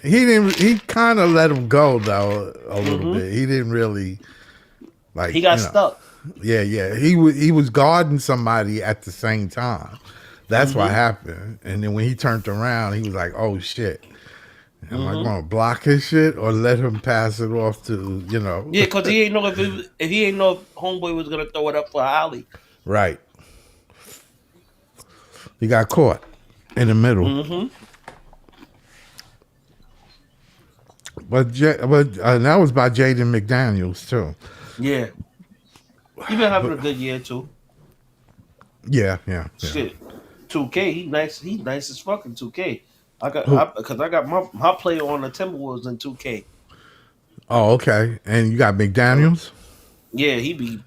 He kind of let him go though a little bit. He didn't really. Like,
he got stuck.
Yeah. He was guarding somebody at the same time. That's what happened. And then when he turned around, he was like, "Oh shit, am I going to block his shit or let him pass it off to
Yeah, because he ain't know if he ain't know if homeboy was gonna throw it up for alley.
Right. He got caught in the middle. But that was by Jaden McDaniels too.
Yeah, he been having a good year too.
Yeah.
Shit, 2K, he nice as fucking 2K. I got my player on the Timberwolves in 2K.
Oh, okay. And you got McDaniels?
Yeah, he be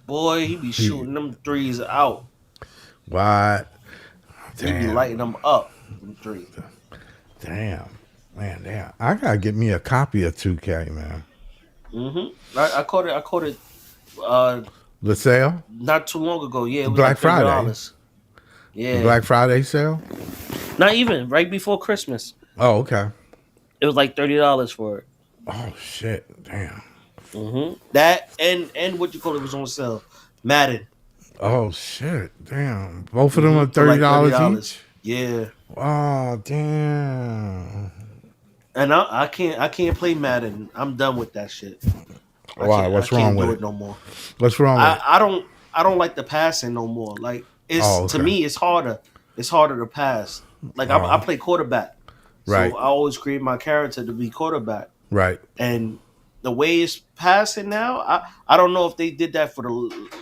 shooting them threes out.
What?
Damn. He be lighting them up. Them threes.
Damn. Man, I gotta get me a copy of 2K, man.
I caught it.
The sale?
Not too long ago. Yeah, it was
Black
like
Friday.
Yeah,
the Black Friday sale.
Not even right before Christmas.
Oh, okay.
It was like $30 for it.
Oh shit! Damn.
That and what you call it was on sale. Madden.
Oh shit! Damn. Both of them are $30 each.
Yeah.
Oh damn.
And I can't play Madden. I'm done with that shit.
Why? What's wrong with it?
No more.
What's wrong with it?
I don't like the passing no more. Like to me it's harder. It's harder to pass. Like I play quarterback.
Right.
So I always create my character to be quarterback.
Right.
And the way it's passing now, I don't know if they did that for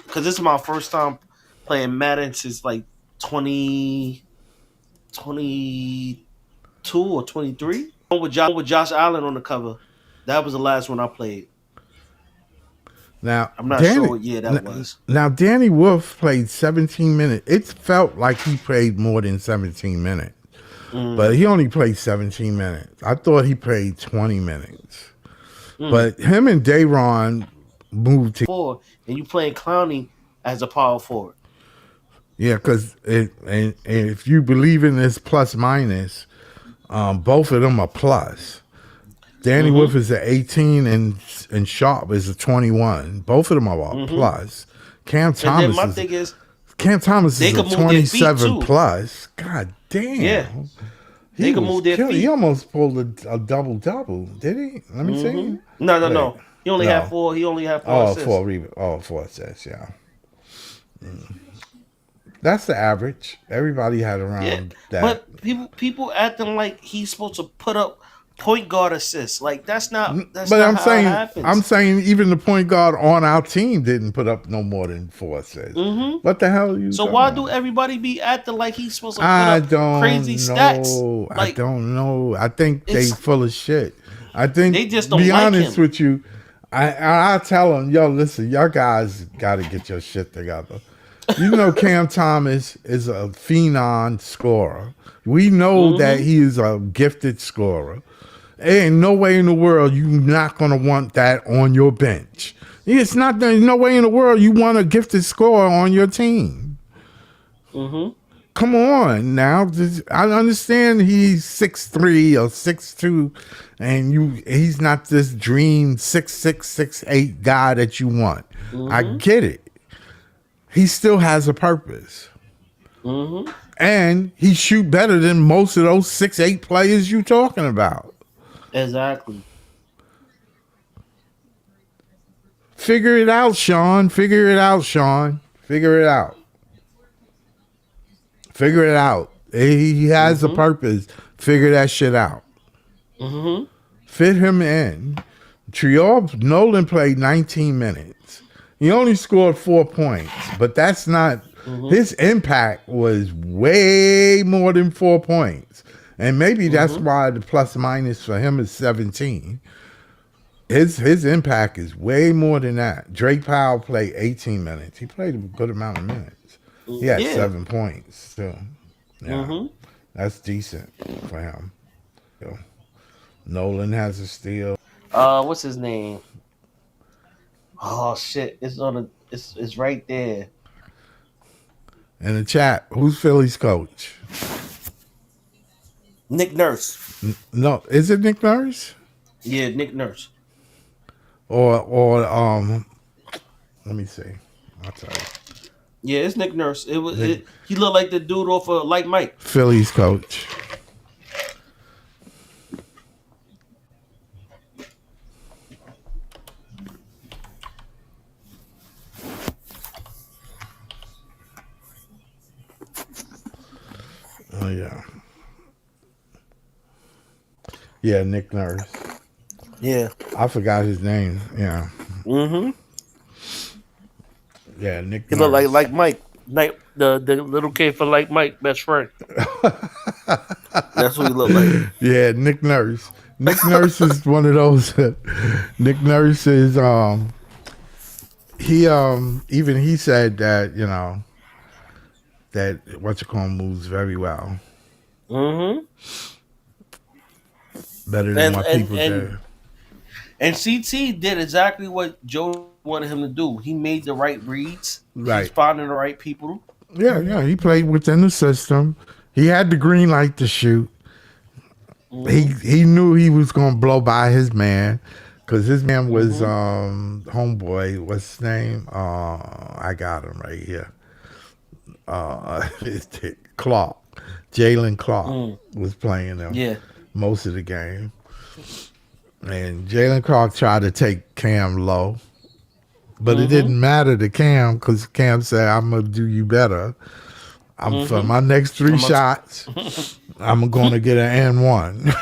because this is my first time playing Madden since like 2022 or 23. With Josh Allen on the cover. That was the last one I played.
Now
I'm not sure what year that was.
Now Danny Wolf played 17 minutes. It felt like he played more than 17 minutes. But he only played 17 minutes. I thought he played 20 minutes. But him and Dayron moved to
and you playing Clowney as a power forward.
Yeah, because and if you believe in this plus minus, both of them are plus. Danny Wolf is an 18 and Sharp is a 21. Both of them are plus. Cam Thomas.
And then my thing is,
Cam Thomas is a 27 plus. God damn.
Yeah. They can move their feet.
He almost pulled a double-double, did he? Let me see.
No. He only had four. He only had four assists.
Four assists, yeah. That's the average. Everybody had around that.
But people acting like he's supposed to put up point guard assists. Like that's not how it happens.
I'm saying even the point guard on our team didn't put up no more than 4 assists. What the hell are you?
So why do everybody be acting like he's supposed to put up crazy stats?
Like, I don't know. I think they full of shit. I think
they just don't
be
like
honest
him.
with you. I tell them, yo, listen, y'all guys got to get your shit together. You know, Cam Thomas is a phenom scorer. We know that he is a gifted scorer. Ain't no way in the world you're not gonna want that on your bench. It's not. There's no way in the world you want a gifted scorer on your team. Come on now. I understand he's 6'3" or 6'2", and he's not this dream 6'6", 6'8" guy that you want. I get it. He still has a purpose. And he shoot better than most of those 6'8" players you talking about.
Exactly.
Figure it out, Sean. Figure it out. He has a purpose. Figure that shit out. Fit him in. Nolan played 19 minutes. He only scored 4 points, but that's not his impact was way more than 4 points. And maybe that's why the plus minus for him is 17. His impact is way more than that. Drake Powell played 18 minutes. He played a good amount of minutes. He had 7 points still. Yeah. That's decent for him. Nolan has a steal.
What's his name? Oh shit! It's right there.
In the chat, who's Philly's coach?
Nick Nurse.
No, is it Nick Nurse?
Yeah, Nick Nurse.
Or let me see. I'll tell you.
Yeah, it's Nick Nurse. He looked like the dude off of Like Mike.
Philly's coach. Oh yeah. Yeah, Nick Nurse.
Yeah.
I forgot his name. Yeah. Yeah, Nick
He
Nurse.
looked like Mike. The little kid for Like Mike, best friend. That's what he looked like.
Yeah, Nick Nurse. Nick Nurse is one of those. Nick Nurse is he said that, you know, that moves very well. Better than what people do.
And CT did exactly what Joe wanted him to do. He made the right reads.
Right.
He's finding the right people.
Yeah. He played within the system. He had the green light to shoot. He knew he was going to blow by his man because his man was homeboy. What's his name? I got him right here. Clark. Jalen Clark was playing him most of the game. And Jalen Clark tried to take Cam low. But it didn't matter to Cam because Cam said, I'm going to do you better. For my next 3 shots, I'm going to get an N1.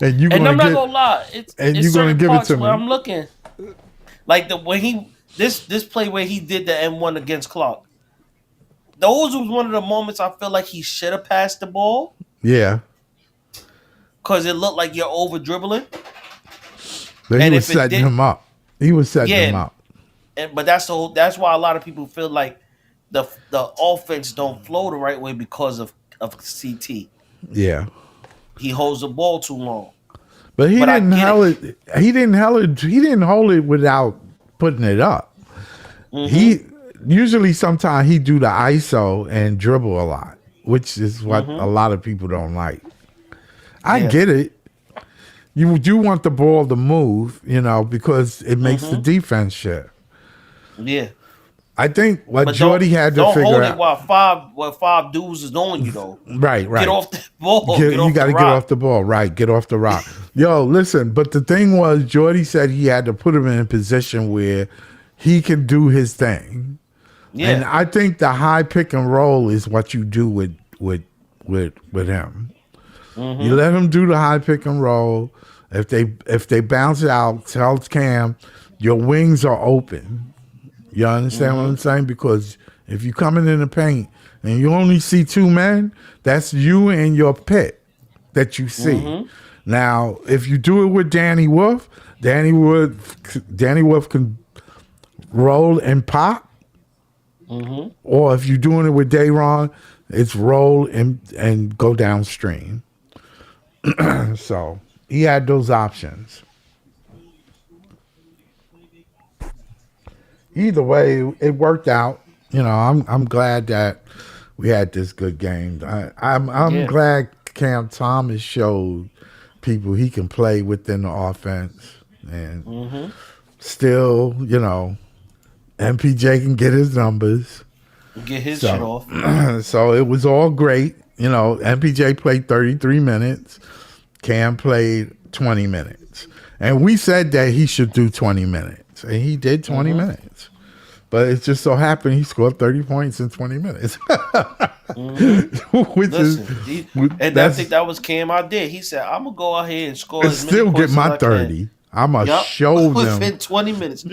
And you're
I'm not going to lie. It's
you're going to give it to me.
I'm looking. Like this play where he did the N1 against Clark. Those was one of the moments I feel like he should have passed the ball.
Yeah.
Because it looked like you're over dribbling.
But he was setting him up. He was setting him up.
But that's why a lot of people feel like the offense don't flow the right way because of CT.
Yeah.
He holds the ball too long.
But he didn't hold it. He didn't hold it without putting it up. He usually sometimes he do the ISO and dribble a lot, which is what a lot of people don't like. I get it. You do want the ball to move, you know, because it makes the defense shift.
Yeah.
I think what
But
Jordy had to
don't
figure
hold
out.
it while five dudes is on you though.
Right.
Get off the ball.
You got to get off the ball. Right. Get off the rock. Yo, listen. But the thing was, Jordy said he had to put him in a position where he can do his thing. Yeah. And I think the high pick and roll is what you do with him. Mm-hmm. You let him do the high pick and roll. If they bounce it out, tell Cam, your wings are open. You understand what I'm saying? Because if you coming in the paint and you only see two men, that's you and your pit that you see. Mm-hmm. Now, if you do it with Danny Wolf can roll and pop. Mm-hmm. Or if you're doing it with Dayron, it's roll and go downstream. So he had those options. Either way, it worked out. You know, I'm glad that we had this good game. I'm glad Cam Thomas showed people he can play within the offense, and still, you know, MPJ can get his numbers,
get his shit off.
So it was all great. You know, MPJ played 33 minutes. Cam played 20 minutes, and we said that he should do 20 minutes. And he did 20 minutes. But it just so happened he scored 30 points in 20 minutes.
And I think that was Cam I did. He said, I'm going to go out here and score as many
still
points
get my
as
30. I'm going to show them.
Within 20 minutes.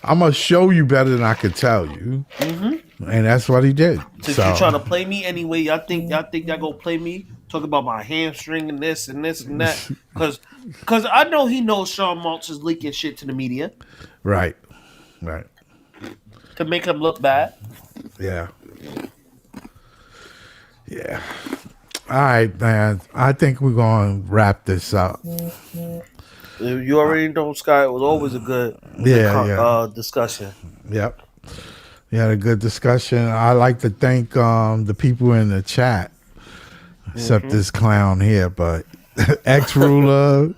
I'm going to show you better than I could tell you. Mm-hmm. And that's what he did.
Since you're trying to play me anyway, y'all think y'all going to play me? Talk about my hamstring and this and this and that. Because I know he knows Sean Maltz is leaking shit to the media.
Right.
To make him look bad.
Yeah. All right, man. I think we're going to wrap this up.
You already know, Scott, it was always a good discussion.
Yep. We had a good discussion. I like to thank the people in the chat. Except this clown here, but X-Ruler,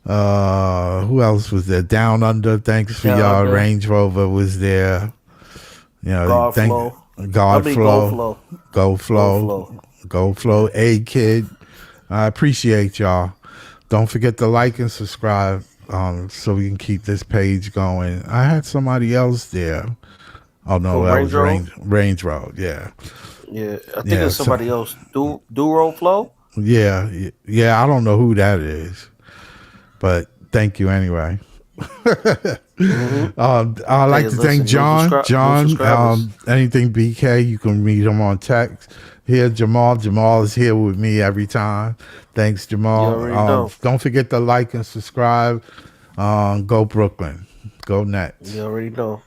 who else was there? Down Under, thanks for y'all. Range Rover was there. You know, Go Flow, A-Kid. I appreciate y'all. Don't forget to like and subscribe so we can keep this page going. I had somebody else there. Oh, no, that was Range Road, yeah.
Yeah, I think it's somebody else. Duro Flow?
Yeah, I don't know who that is, but thank you anyway. I'd like to thank John. Anything BK, you can read him on text. Here, Jamal. Jamal is here with me every time. Thanks, Jamal. Don't forget to like and subscribe. Go Brooklyn. Go Nets.
You already know.